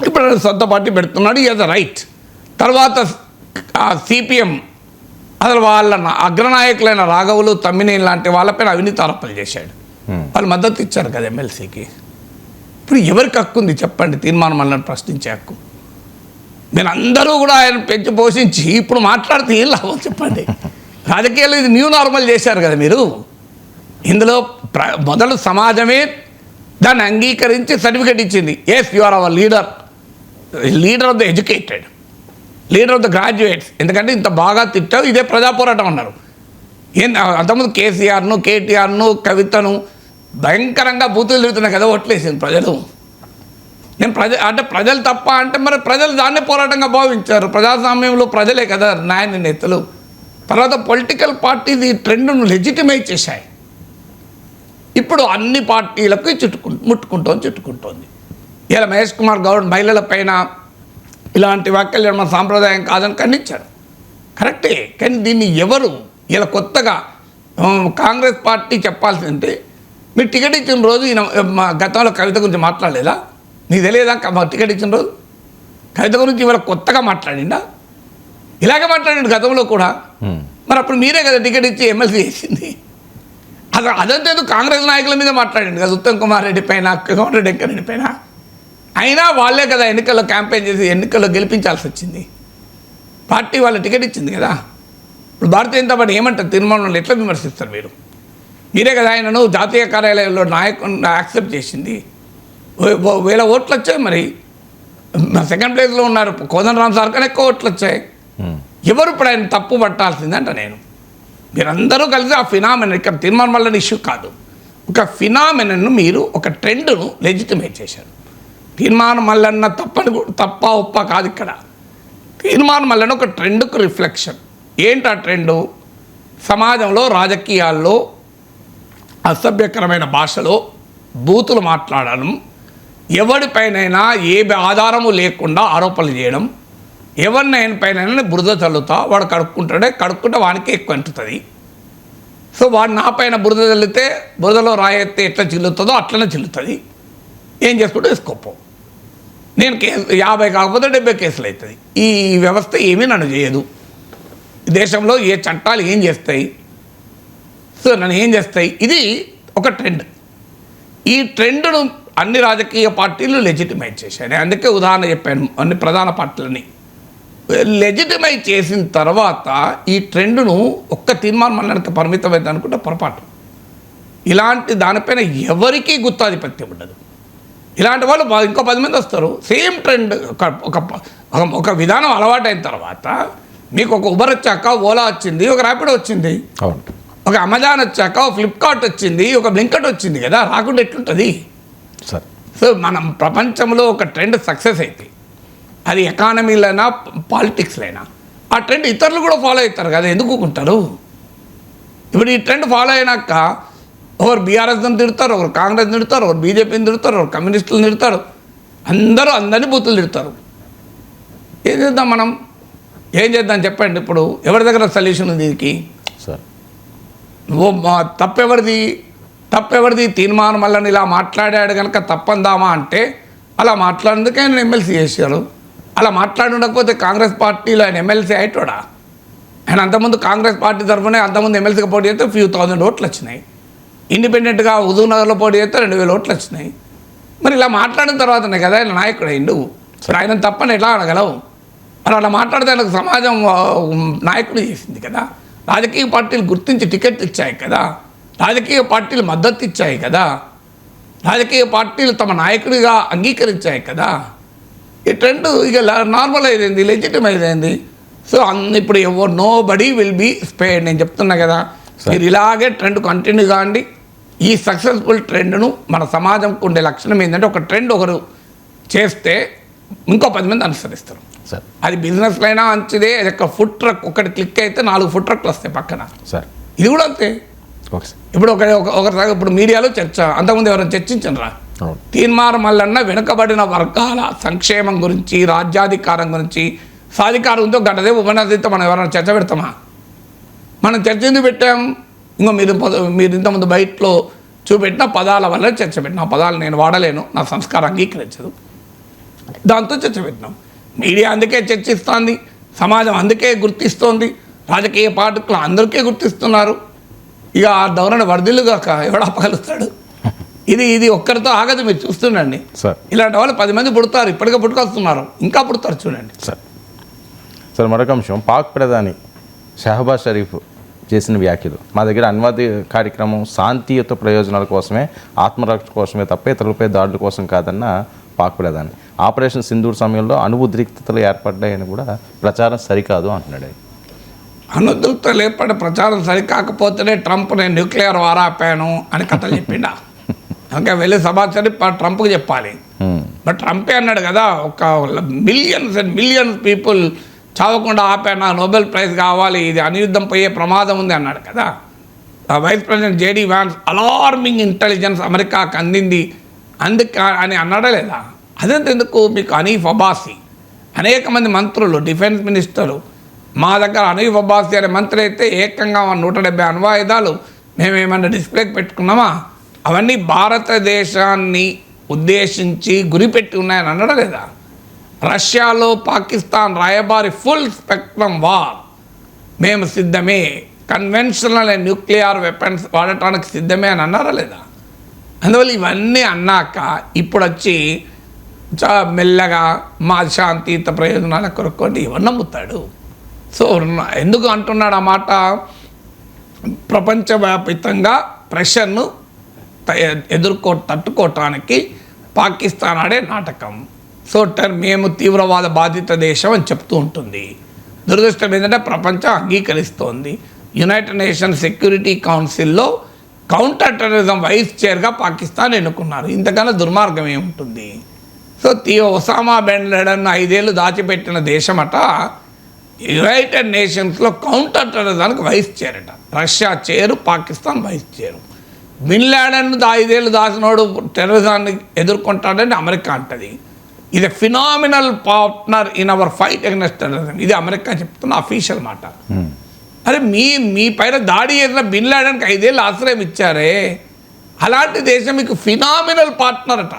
ఇప్పుడు సొంత పార్టీ పెడుతున్నాడు, ఈజ్ రైట్. తర్వాత సిపిఎం అసలు వాళ్ళ అగ్రనాయకులైన రాఘవులు, తమ్మినేని లాంటి వాళ్ళపైన అవినీతి ఆరోపణలు చేశాడు. వాళ్ళు మద్దతు ఇచ్చారు కదా ఎమ్మెల్సీకి. ఇప్పుడు ఎవరికి హక్కు ఉంది చెప్పండి తీర్మానం మల్లన్న ప్రశ్నించే హక్కు? మీరందరూ కూడా ఆయన పెంచి పోషించి ఇప్పుడు మాట్లాడితే ఏం లాభం చెప్పండి. రాజకీయాలు ఇది న్యూ నార్మల్ చేశారు కదా మీరు. ఇందులో మొదలు సమాజమే దాన్ని అంగీకరించి సర్టిఫికేట్ ఇచ్చింది. Yes you are our leader, leader of the educated, leader of the graduates. ఎందుకంటే ఇంత బాగా తిట్టావు, ఇదే ప్రజా పోరాటం అన్నారు. అంతకుముందు కేసీఆర్ను, కేటీఆర్ను, కవితను భయంకరంగా బూతులు తిరుగుతున్నాయి కదా, ఓట్లేసింది ప్రజలు. నేను అంటే ప్రజలు తప్ప అంటే మరి ప్రజలు దాన్నే పోరాటంగా భావించారు. ప్రజాస్వామ్యంలో ప్రజలే కదా న్యాయ నిర్ణేతలు. తర్వాత పొలిటికల్ పార్టీస్ ఈ ట్రెండ్ను లెజిటిమైజ్ చేశాయి. ఇప్పుడు అన్ని పార్టీలకు చుట్టుకుంటోంది. ఇలా మహేష్ కుమార్ గౌడ్ మహిళల పైన ఇలాంటి వ్యాఖ్యలు మన సాంప్రదాయం కాదని ఖండించారు. కరెక్టే, కానీ దీన్ని ఎవరు ఇలా కొత్తగా కాంగ్రెస్ పార్టీ చెప్పాల్సిందంటే, మీరు టికెట్ ఇచ్చిన రోజు ఈయన గతంలో కవిత గురించి మాట్లాడలేదా? నీకు తెలియదా టికెట్ ఇచ్చిన రోజు కవిత గురించి ఇవాళ కొత్తగా మాట్లాడిండా? ఇలాగే మాట్లాడిండు గతంలో కూడా. మరి అప్పుడు మీరే కదా టికెట్ ఇచ్చి ఎమ్మెల్సీ చేసింది. అసలు అదంతేందుకు కాంగ్రెస్ నాయకుల మీద మాట్లాడిండు కదా, ఉత్తమ్ కుమార్ రెడ్డి పైన, కోమటిరెడ్డి వెంకరెడ్డి పైన. అయినా వాళ్ళే కదా ఎన్నికల్లో క్యాంపెయిన్ చేసి ఎన్నికల్లో గెలిపించాల్సి వచ్చింది. పార్టీ వాళ్ళ టికెట్ ఇచ్చింది కదా. ఇప్పుడు భారతీయ జనతా పార్టీ ఏమంటారు, తీర్మానంలో ఎట్లా విమర్శిస్తారు మీరు? మీరే కదా ఆయనను జాతీయ కార్యాలయంలో నాయకుని యాక్సెప్ట్ చేసింది. 1000 ఓట్లు వచ్చాయి. మరి సెకండ్ ప్లేస్లో ఉన్నారు కోదండరామ్ సార్ కన్నా ఎక్కువ ఓట్లు వచ్చాయి. ఎవరు ఇప్పుడు ఆయన తప్పు పట్టాల్సిందంట నేను. మీరందరూ కలిసి ఆ ఫినామినన్, ఇక్కడ తీర్మానం వల్ల ఇష్యూ కాదు, ఒక ఫినామినన్ను మీరు ఒక ట్రెండ్ను లెజిటిమేట్ చేశారు. తీర్మానం మల్లన్న తప్ప ఒప్ప కాదు ఇక్కడ. తీర్మానం మల్లన్న ఒక ట్రెండ్కు రిఫ్లెక్షన్. ఏంటి ఆ ట్రెండు? సమాజంలో రాజకీయాల్లో అసభ్యకరమైన భాషలో బూతులు మాట్లాడడం, ఎవరిపైనైనా ఏ ఆధారము లేకుండా ఆరోపణలు చేయడం, ఎవరినైనా బురద చల్లుతా వాడు కడుక్కుంటే వానికి ఎక్కువ అంటుతుంది. సో వాడు నా పైన బురద చల్లితే బురదలో రాయెత్తే ఎట్లా చిల్లుతుందో అట్లనే చిల్లుతుంది. ఏం చేసుకుంటూ వేసుకోపో. నేను కేసు 50 కాకపోతే 70 కేసులు అవుతుంది. ఈ వ్యవస్థ ఏమీ నన్ను చేయదు. దేశంలో ఏ చట్టాలు ఏం చేస్తాయి, సో నన్ను ఏం చేస్తాయి? ఇది ఒక ట్రెండ్. ఈ ట్రెండ్ను అన్ని రాజకీయ పార్టీలు లెజిటిమైజ్ చేశాయి. నేను అందుకే ఉదాహరణ చెప్పాను, అన్ని ప్రధాన పార్టీలని లెజిటిమైజ్ చేసిన తర్వాత ఈ ట్రెండ్ను ఒక్క తీర్మానం మనకి పరిమితమైంది అనుకుంటే పొరపాటు. ఇలాంటి దానిపైన ఎవరికీ గుత్తాధిపత్యం ఉండదు. ఇలాంటి వాళ్ళు ఇంకో 10 మంది వస్తారు. సేమ్ ట్రెండ్ ఒక విధానం అలవాటైన తర్వాత మీకు ఒక ఉబర్ వచ్చాక ఓలా వచ్చింది, ఒక ర్యాపిడో వచ్చింది, ఒక అమెజాన్ వచ్చాక ఒక ఫ్లిప్కార్ట్ వచ్చింది, ఒక బ్లింకట్ వచ్చింది కదా. రాకుండా ఎట్లుంటుంది సార్? సో మనం ప్రపంచంలో ఒక ట్రెండ్ సక్సెస్ అయితే అది ఎకానమీలైనా పాలిటిక్స్లైనా ఆ ట్రెండ్ ఇతరులు కూడా ఫాలో అవుతారు కదా, ఎందుకుంటారు? ఇప్పుడు ఈ ట్రెండ్ ఫాలో అయినాక ఒకరు బీఆర్ఎస్ని తిడతారు, ఒకరు కాంగ్రెస్ని తిడతారు, ఒకరు బీజేపీని తిడతారు, ఒకరు కమ్యూనిస్టులను తిడతారు, అందరినీ బూతులు తిడతారు. ఏం చేద్దాం మనం? ఏం చేద్దాం చెప్పండి? ఇప్పుడు ఎవరి దగ్గర సొల్యూషన్ ఉంది దీనికి? సార్ తప్పెవరిది? తీర్మానం వల్ల ఇలా మాట్లాడాడు కనుక తప్పందామా అంటే అలా మాట్లాడేందుకే ఆయన ఎమ్మెల్సీ చేశారు. అలా మాట్లాడకపోతే కాంగ్రెస్ పార్టీలో ఆయన ఎమ్మెల్సీ అయ్యేటోడా? ఆయన అంతకుముందు కాంగ్రెస్ పార్టీ తరఫునే అంతకుముందు ఎమ్మెల్సీగా పోటీ చేస్తే few thousand ఓట్లు వచ్చినాయి. ఇండిపెండెంట్గా హుజూర్నగర్లో పోటీ చేస్తే 2000 ఓట్లు వచ్చినాయి. మరి ఇలా మాట్లాడిన తర్వాతనే కదా ఆయన నాయకుడు అయిండు. ఆయన తప్పని ఎట్లా అనగలవు? మరి అలా మాట్లాడితే ఆయనకు సమాజం నాయకుడు చేసింది కదా. రాజకీయ పార్టీలు గుర్తించి టికెట్లు ఇచ్చాయి కదా, రాజకీయ పార్టీలు మద్దతు ఇచ్చాయి కదా, రాజకీయ పార్టీలు తమ నాయకుడిగా అంగీకరించాయి కదా. ఈ ట్రెండ్ ఇక నార్మలైజ్ అయింది, లెజిటిమైజ్ అయింది. సో ఇప్పుడు nobody will be spared. నేను చెప్తున్నా కదా, మీరు ఇలాగే ట్రెండ్ కంటిన్యూ కాండి. ఈ సక్సెస్ఫుల్ ట్రెండ్ను మన సమాజంకు ఉండే లక్షణం ఏంటంటే, ఒక ట్రెండ్ ఒకరు చేస్తే ఇంకో 10 మంది అనుసరిస్తారు. సార్ అది బిజినెస్లో అయినా మంచిదే. అది ఒక ఫుడ్ ట్రక్ ఒకటి క్లిక్ అయితే 4 ఫుడ్ ట్రక్లు వస్తాయి పక్కన. సార్ ఇది కూడా అంతే. Okay sir. ఇప్పుడు మీడియాలో చర్చ, అంతకుముందు ఎవరైనా చర్చించరా? తీర్మానం మల్లన్న వెనుకబడిన వర్గాల సంక్షేమం గురించి, రాజ్యాధికారం గురించి, సాధికారం ఉందో గంటదే ఉపన్యాసంతో మనం ఎవరైనా చర్చ పెడతామా? మనం చర్చ ఎందుకు పెట్టాం? ఇంకో మీరు ఇంతకుముందు బయటలో చూపెట్టిన పదాల వల్ల చర్చ పెట్టిన పదాలు నేను వాడలేను, నా సంస్కారం అంగీకరించదు, దాంతో చర్చ పెట్టినాం. మీడియా అందుకే చర్చిస్తోంది, సమాజం అందుకే గుర్తిస్తోంది, రాజకీయ పార్టీలు అందరికీ గుర్తిస్తున్నారు. ఇక ఆ ధోరణి వర్ధిల్లుగాక ఎవడు ఆపగలుగుతాడు? ఇది ఒక్కరితో ఆగదు, మీరు చూస్తుండండి. సార్ ఇలాంటి వాళ్ళు 10 మంది పుడతారు, ఇప్పటికే పుట్టుకొస్తున్నారు, ఇంకా పుడతారు చూడండి. సార్ మరొక అంశం, పాక్ ప్రధాని షహబాజ్ షరీఫ్ చేసిన వ్యాఖ్యలు, మా దగ్గర అనువాద కార్యక్రమం శాంతియుత ప్రయోజనాల కోసమే, ఆత్మరక్షణ కోసమే తప్ప ఇతరులపై దాడుల కోసం కాదన్న పాక్ ప్రధాని, ఆపరేషన్ సింధూర్ సమయంలో అణు ఉద్రిక్తతలు ఏర్పడ్డాయని కూడా ప్రచారం సరికాదు అంటున్నాడు. అనుద్రిక్తలు ఏర్పడే ప్రచారం సరికాకపోతేనే ట్రంప్ నేను న్యూక్లియర్ వార్ ఆపాను అని కథలు చెప్పిండా. ఇంకా వెళ్ళి షహబాజ్ షరీఫ్ ట్రంప్కి చెప్పాలి. బట్ ట్రంపే అన్నాడు కదా, ఒక మిలియన్స్ అండ్ మిలియన్స్ పీపుల్ చావకుండా ఆపాను, నోబెల్ ప్రైజ్ కావాలి, ఇది అనియుద్ధం పోయే ప్రమాదం ఉంది అన్నాడు కదా. Vice president JD Vance alarming intelligence అమెరికాకు అందింది అని అన్నాడా లేదా? అదెందుకు మీకు హనీఫ్ అబ్బాసీ అనేక మంది మంత్రులు, డిఫెన్స్ మినిస్టరు, మా దగ్గర హనీఫ్ అబ్బాసీ అనే మంత్రి అయితే ఏకంగా 170 అణ్వాయుధాలు మేమేమన్నా డిస్ప్లేకి పెట్టుకున్నామా? అవన్నీ భారతదేశాన్ని ఉద్దేశించి గురిపెట్టి ఉన్నాయని అన్నాడా లేదా? రష్యాలో పాకిస్తాన్ రాయబారి ఫుల్ స్పెక్ట్రమ్ వార్ మేము సిద్ధమే, కన్వెన్షనల్ అండ్ న్యూక్లియర్ వెపన్స్ వాడటానికి సిద్ధమే అని అన్నారా లేదా? అందువల్ల ఇవన్నీ అన్నాక ఇప్పుడు వచ్చి మెల్లగా మా శాంతియుత ప్రయోజనాల కొరకు ఎవరు నమ్ముతాడు? సో ఎందుకు అంటున్నాడు ఆ మాట? ప్రపంచవ్యాపితంగా ప్రెషర్ను తట్టుకోవటానికి పాకిస్తాన్ ఆడే నాటకం. సో మేము తీవ్రవాద బాధిత దేశం అని చెప్తూ ఉంటుంది. దురదృష్టం ఏంటంటే ప్రపంచం అంగీకరిస్తోంది. యునైటెడ్ నేషన్స్ సెక్యూరిటీ కౌన్సిల్లో కౌంటర్ టెర్రరిజం వైస్ చైర్గా పాకిస్తాన్ ఎన్నుకున్నారు. ఇంతకన్నా దుర్మార్గం ఏముంటుంది? సో ఒసామా బిన్ లాడెన్ 5 ఏళ్ళు దాచిపెట్టిన దేశమట యునైటెడ్ నేషన్స్లో కౌంటర్ టెర్రరిజానికి వైస్ చైర్ అట. Russia chair, Pakistan vice chair. Bin Laden 5 ఏళ్ళు దాచినోడు టెర్రరిజాన్ని ఎదుర్కొంటాడని అమెరికా అంటది. ఇది phenomenal partner in our fight against terrorism, ఇది అమెరికా చెప్తున్న అఫీషియల్ మాట. అరే మీ పైన దాడి చేసిన బిన్ లాడెన్కి 5 ఏళ్ళు ఆశ్రయం ఇచ్చారే, అలాంటి దేశం మీకు ఫినామినల్ పార్ట్నర్ అట.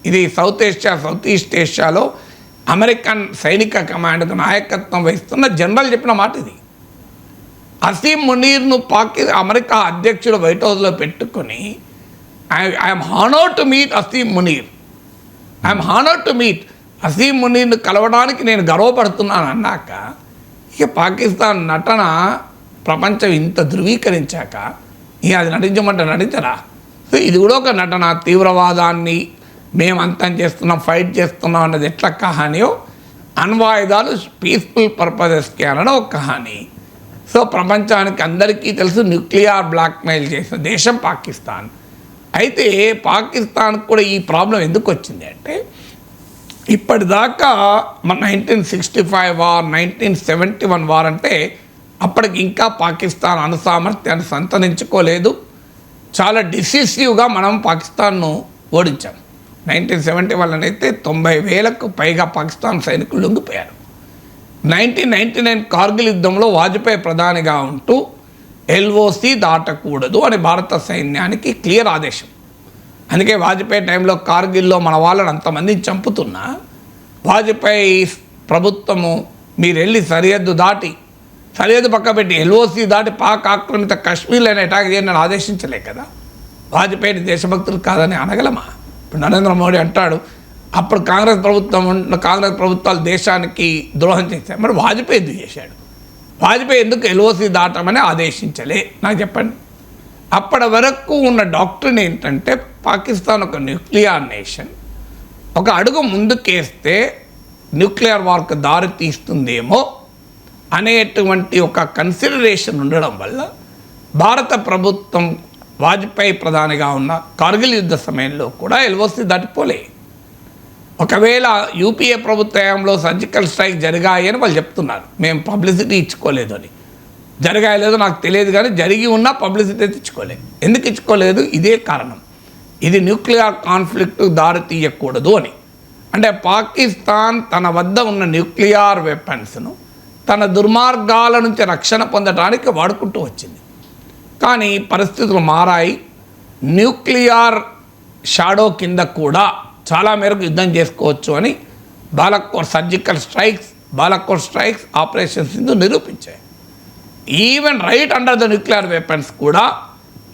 ఇది సౌత్ ఈస్ట్ ఏషియాలో అమెరికన్ సైనిక కమాండ్కు నాయకత్వం వహిస్తున్న జనరల్ చెప్పిన మాట ఇది. అసీం మునీర్ను అమెరికా అధ్యక్షుడు వైట్ హౌస్లో పెట్టుకొని I'm honoured to meet Asim Munir, I'm honoured to meet Asim మునీర్ను కలవడానికి నేను గర్వపడుతున్నాను అన్నాక, ఇక పాకిస్తాన్ నటన ప్రపంచం ఇంత ధృవీకరించాక ఇక అది నటించమంటే నటించరా? సో ఇది కూడా ఒక నటన. తీవ్రవాదాన్ని మేము అంతం చేస్తున్నాం, ఫైట్ చేస్తున్నాం అన్నది ఎట్లా కహానీయో, అణ్వాయుధాలు పీస్ఫుల్ పర్పసెస్కి అనడం ఒక కహానీ. సో ప్రపంచానికి అందరికీ తెలుసు న్యూక్లియర్ బ్లాక్మెయిల్ చేసిన దేశం పాకిస్తాన్. అయితే పాకిస్తాన్కి కూడా ఈ ప్రాబ్లం ఎందుకు వచ్చింది అంటే, ఇప్పటిదాకా మన 1965 వార్, 1971 వార్ అంటే అప్పటికి ఇంకా పాకిస్తాన్ అణుసామర్థ్యాన్ని సంతరించుకోలేదు. చాలా డిసిసివ్గా మనం పాకిస్తాన్ను ఓడించాం. 1971 అయితే 90,000కు పైగా పాకిస్తాన్ సైనికులు లొంగిపోయారు. 1999 కార్గిల్ యుద్ధంలో వాజ్పేయి ప్రధానిగా ఉంటూ ఎల్ఓసి దాటకూడదు అని భారత సైన్యానికి క్లియర్ ఆదేశం. అందుకే వాజ్పేయి టైంలో కార్గిల్లో మన వాళ్ళని అంతమందిని చంపుతున్నా వాజ్పేయి ప్రభుత్వము మీరు వెళ్ళి సరిహద్దు పక్క పెట్టి ఎల్ఓసి దాటి పాక్ ఆక్రమిత కాశ్మీర్లో అటాక్ చేయండి అని ఆదేశించలే కదా. వాజ్పేయిని దేశభక్తులు కాదని అనగలమా? ఇప్పుడు నరేంద్ర మోడీ అంటాడు అప్పుడు కాంగ్రెస్ ప్రభుత్వాలు దేశానికి ద్రోహం చేశాయి. మరి వాజ్పేయి ఎందుకు చేశాడు? వాజ్పేయి ఎందుకు ఎల్ఓసి దాటమని ఆదేశించలే? నాకు చెప్పండి. అప్పటి వరకు ఉన్న డాక్ట్రిన్ ఏంటంటే పాకిస్తాన్ ఒక న్యూక్లియర్ నేషన్, ఒక అడుగు ముందుకేస్తే న్యూక్లియర్ వార్కు దారి తీస్తుందేమో అనేటువంటి ఒక కన్సిడరేషన్ ఉండడం వల్ల భారత ప్రభుత్వం వాజ్పేయి ప్రధానిగా ఉన్న కార్గిల్ యుద్ధ సమయంలో కూడా ఎల్ఓసి దాటిపోలే. ఒకవేళ యూపీఏ ప్రభుత్వంలో సర్జికల్ స్ట్రైక్ జరిగాయి అని వాళ్ళు చెప్తున్నారు, మేము పబ్లిసిటీ ఇచ్చుకోలేదు అని. జరగాయలేదో నాకు తెలియదు కానీ జరిగి ఉన్నా పబ్లిసిటీ ఇచ్చుకోలేదు. ఎందుకు ఇచ్చుకోలేదు? ఇదే కారణం, ఇది న్యూక్లియర్ కాన్ఫ్లిక్ట్ దారి తీయకూడదు అని. అంటే పాకిస్తాన్ తన వద్ద ఉన్న న్యూక్లియర్ వెపన్స్ను తన దుర్మార్గాల నుంచి రక్షణ పొందడానికి వాడుకుంటూ వచ్చింది. కానీ పరిస్థితులు మారాయి. న్యూక్లియర్ షాడో కింద కూడా చాలా మేరకు యుద్ధం చేసుకోవచ్చు అని బాలకోట్ స్ట్రైక్స్ ఆపరేషన్ సింధు నిరూపించాయి. Even right under the nuclear weapons కూడా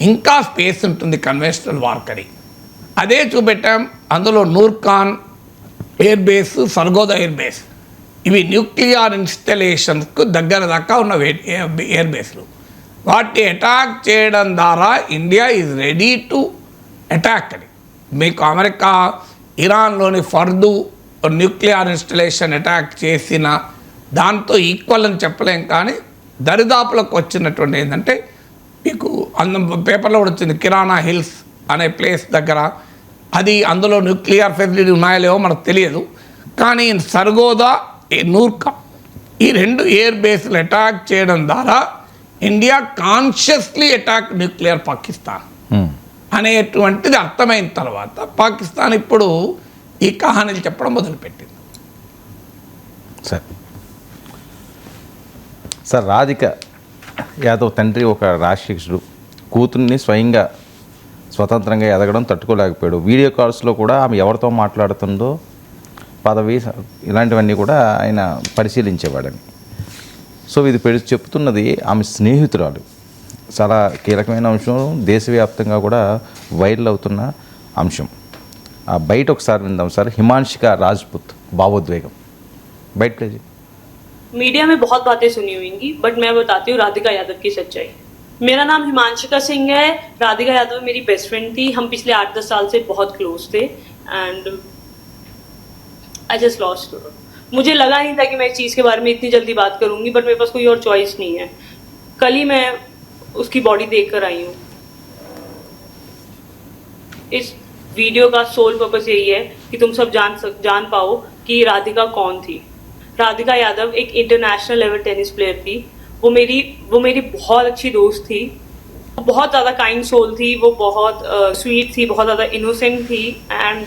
ఇంకా స్పేస్ ఉంటుంది కన్వెన్షనల్ వార్కరీ. అదే చూపెట్టాం. అందులో Nur Khan air base, Sargodha air base, ఇవి న్యూక్లియర్ ఇన్స్టలేషన్స్కు దగ్గర దాకా ఉన్న ఎయిర్ బేస్లు. వాటిని అటాక్ చేయడం ద్వారా India is ready to attack అని. మీకు అమెరికా ఇరాన్లోని ఫర్దు న్యూక్లియర్ ఇన్స్టలేషన్ అటాక్ చేసిన దాంతో ఈక్వల్ అని చెప్పలేం, కానీ దరిదాపులకు వచ్చినటువంటి ఏంటంటే మీకు పేపర్లో కూడా వచ్చింది, కిరాణా హిల్స్ అనే ప్లేస్ దగ్గర. అది అందులో న్యూక్లియర్ ఫెసిలిటీ ఉన్నాయో లేవో మనకు తెలియదు, కానీ సర్గోదా, నూర్కా ఈ 2 ఎయిర్ బేస్లు అటాక్ చేయడం ద్వారా India consciously attack nuclear Pakistan అనేటువంటిది అర్థమైన తర్వాత పాకిస్తాన్ ఇప్పుడు ఈ కహానీలు చెప్పడం మొదలుపెట్టింది. సార్ రాధిక యాదవ్ తండ్రి ఒక రాజశిక్షుడు, కూతుర్ని స్వయంగా స్వతంత్రంగా ఎదగడం తట్టుకోలేకపోయాడు. వీడియో కాల్స్లో కూడా ఆమె ఎవరితో మాట్లాడుతుందో పదవి ఇలాంటివన్నీ కూడా ఆయన పరిశీలించేవాడని. సో ఇది చెప్తున్నది ఆమె స్నేహితురాలు. చాలా కీలకమైన అంశం, దేశవ్యాప్తంగా కూడా వైరల్ అవుతున్న అంశం. బయట ఒకసారి విందాం సార్. హిమాంశిక రాజ్పుత్ భావోద్వేగం బయట ప్లేజ్. मीडिया में बहुत बातें सुनी होंगी, बट मैं बताती हूँ राधिका यादव की सच्चाई। मेरा नाम हिमांशिका सिंह है, राधिका यादव मेरी बेस्ट फ्रेंड थी। हम पिछले 8-10 साल से बहुत क्लोज थे and I just lost her. मुझे लगा नहीं था कि मैं इस चीज़ के बारे में इतनी जल्दी बात करूँगी, बट मेरे पास कोई और चॉइस नहीं है। कल ही मैं उसकी बॉडी देख कर आई हूँ। इस वीडियो का सोल पर्पस यही है कि तुम सब जान पाओ कि राधिका कौन थी। राधिका यादव एक इंटरनेशनल लेवल टेनिस प्लेयर थी। वो मेरी बहुत अच्छी दोस्त थी, बहुत ज़्यादा काइंड सोल थी, वो बहुत स्वीट थी, बहुत ज़्यादा इनोसेंट थी एंड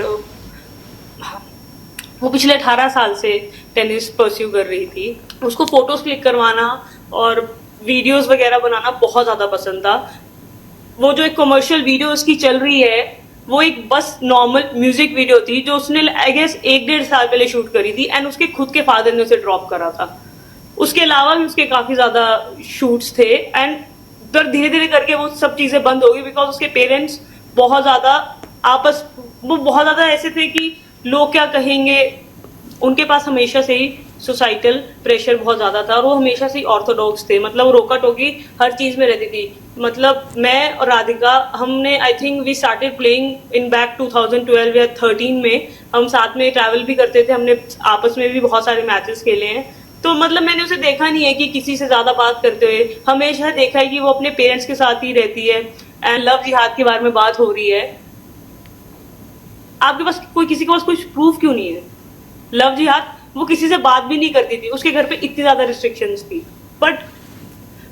वो पिछले 18 साल से टेनिस परस्यू कर रही थी। उसको फ़ोटोज़ क्लिक करवाना और वीडियोज़ वगैरह बनाना बहुत ज़्यादा पसंद था। वो जो एक कमर्शियल वीडियो उसकी चल रही है, वो एक बस नॉर्मल म्यूजिक वीडियो थी जो उसने आई गेस 1-1.5 साल पहले शूट करी थी एंड उसके खुद के फादर ने उसे ड्रॉप करा था। उसके अलावा भी उसके काफ़ी ज़्यादा शूट्स थे एंड फिर धीरे धीरे करके वो सब चीज़ें बंद हो गई बिकॉज उसके पेरेंट्स बहुत ज़्यादा बहुत ज़्यादा ऐसे थे कि लोग क्या कहेंगे। उनके पास हमेशा से ही सोसाइटल प्रेशर बहुत ज़्यादा था और वो हमेशा से ही ऑर्थोडॉक्स थे, मतलब रोका टोकी हर चीज़ में रहती थी। मतलब मैं और राधिका हमने I think we started playing in back 2012 या 13 में। हम साथ में ट्रैवल भी करते थे, हमने आपस में भी बहुत सारे मैचेस खेले हैं। तो मतलब मैंने उसे देखा नहीं है कि किसी से ज़्यादा बात करते हुए, हमेशा देखा है कि वो अपने पेरेंट्स के साथ ही रहती है। एंड लव जिहाद के बारे में बात हो रही है, आपके पास किसी के पास कुछ प्रूफ क्यों नहीं है? लव जिहाद वो किसी से बात भी नहीं करती थी, उसके घर पे इतनी ज़्यादा रिस्ट्रिक्शंस थी, बट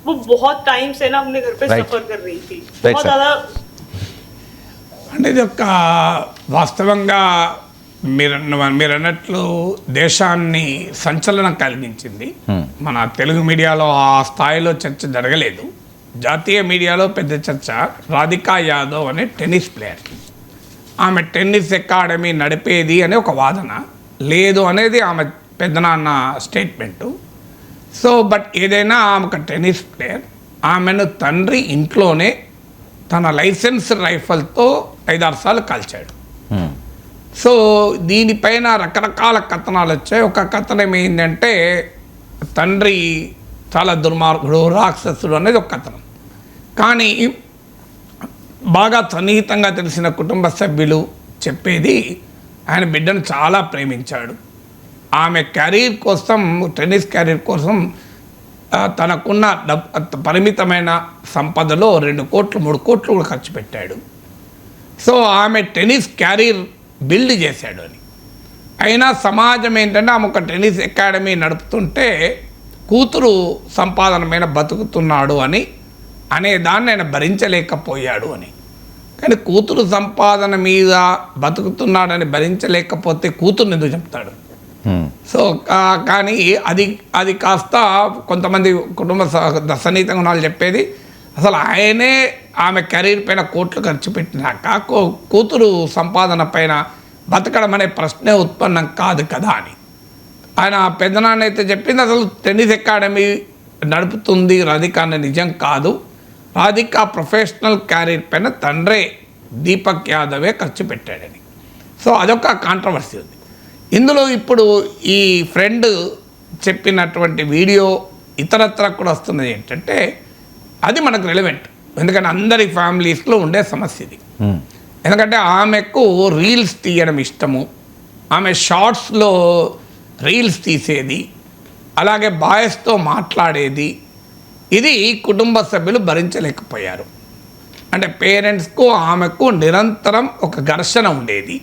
वो बहुत टाइम से ना अपने घर पे सफर कर रही थी बहुत ज़्यादा। అంటే ఇది ఒక వాస్తవంగా మీరు అన్నట్లు దేశాన్ని సంచలనం కలిగించింది. మన తెలుగు మీడియాలో ఆ స్థాయిలో చర్చ జరగలేదు. జాతీయ మీడియాలో పెద్ద చర్చ రాధికా యాదవ్ అనే టెన్నిస్ ప్లేయర్. ఆమె టెన్నిస్ అకాడమీ నడిపేది అనే ఒక వాదన లేదు అనేది ఆమె పెద్దనాన్న స్టేట్మెంటు. సో బట్ ఏదైనా ఆమె ఒక టెన్నిస్ ప్లేయర్, ఆమెను తండ్రి ఇంట్లోనే తన లైసెన్స్ రైఫల్తో 5-6 సార్లు కాల్చాడు. సో దీనిపైన రకరకాల కథనాలు వచ్చాయి. ఒక కథనం ఏంటంటే తండ్రి చాలా దుర్మార్గుడు, రాక్షసుడు అనేది ఒక కథనం. కానీ బాగా సన్నిహితంగా తెలిసిన కుటుంబ సభ్యులు చెప్పేది ఆయన బిడ్డను చాలా ప్రేమించాడు. ఆమె కెరీర్ కోసం, టెన్నిస్ కెరీర్ కోసం తనకున్న పరిమితమైన సంపదలో 2 కోట్లు 3 కోట్లు కూడా ఖర్చు పెట్టాడు. సో ఆమె టెన్నిస్ కెరీర్ బిల్డ్ చేశాడు అని. అయినా సమాజం ఏంటంటే ఆమె ఒక టెన్నిస్ అకాడమీ నడుపుతుంటే కూతురు సంపాదన మీద బతుకుతున్నాడు అని అనేదాన్ని ఆయన భరించలేకపోయాడు అని. కానీ కూతురు సంపాదన మీద బతుకుతున్నాడని భరించలేకపోతే కూతురుని ఎందుకు చెప్తాడు? సో కానీ అది కాస్త కొంతమంది కుటుంబ సన్నిహితంగా ఉన్న వాళ్ళు చెప్పేది అసలు ఆయనే ఆమె కెరీర్ పైన కోట్లు ఖర్చు పెట్టినాక కూతురు సంపాదన పైన బతకడం అనే ప్రశ్నే ఉత్పన్నం కాదు కదా అని. ఆయన పెద్దనాన్న అయితే చెప్పింది అసలు టెన్నిస్ అకాడమీ నడుపుతుంది రాధిక అనే నిజం కాదు. రాధిక ప్రొఫెషనల్ కెరీర్ పైన తండ్రే దీపక్ యాదవే ఖర్చు పెట్టాడని. సో అదొక కాంట్రవర్సీ ఉంది ఇందులో. ఇప్పుడు ఈ ఫ్రెండ్ చెప్పినటువంటి వీడియో ఇతరత్ర కూడా వస్తున్నది ఏంటంటే అది మనకు రెలవెంట్, ఎందుకంటే అందరి ఫ్యామిలీస్లో ఉండే సమస్య ఇది. ఎందుకంటే ఆమెకు రీల్స్ తీయడం ఇష్టము, ఆమె షార్ట్స్లో రీల్స్ తీసేది, అలాగే బాయ్స్తో మాట్లాడేది. ఇది కుటుంబ సభ్యులు భరించలేకపోయారు. అంటే పేరెంట్స్కు ఆమెకు నిరంతరం ఒక ఘర్షణ ఉండేది.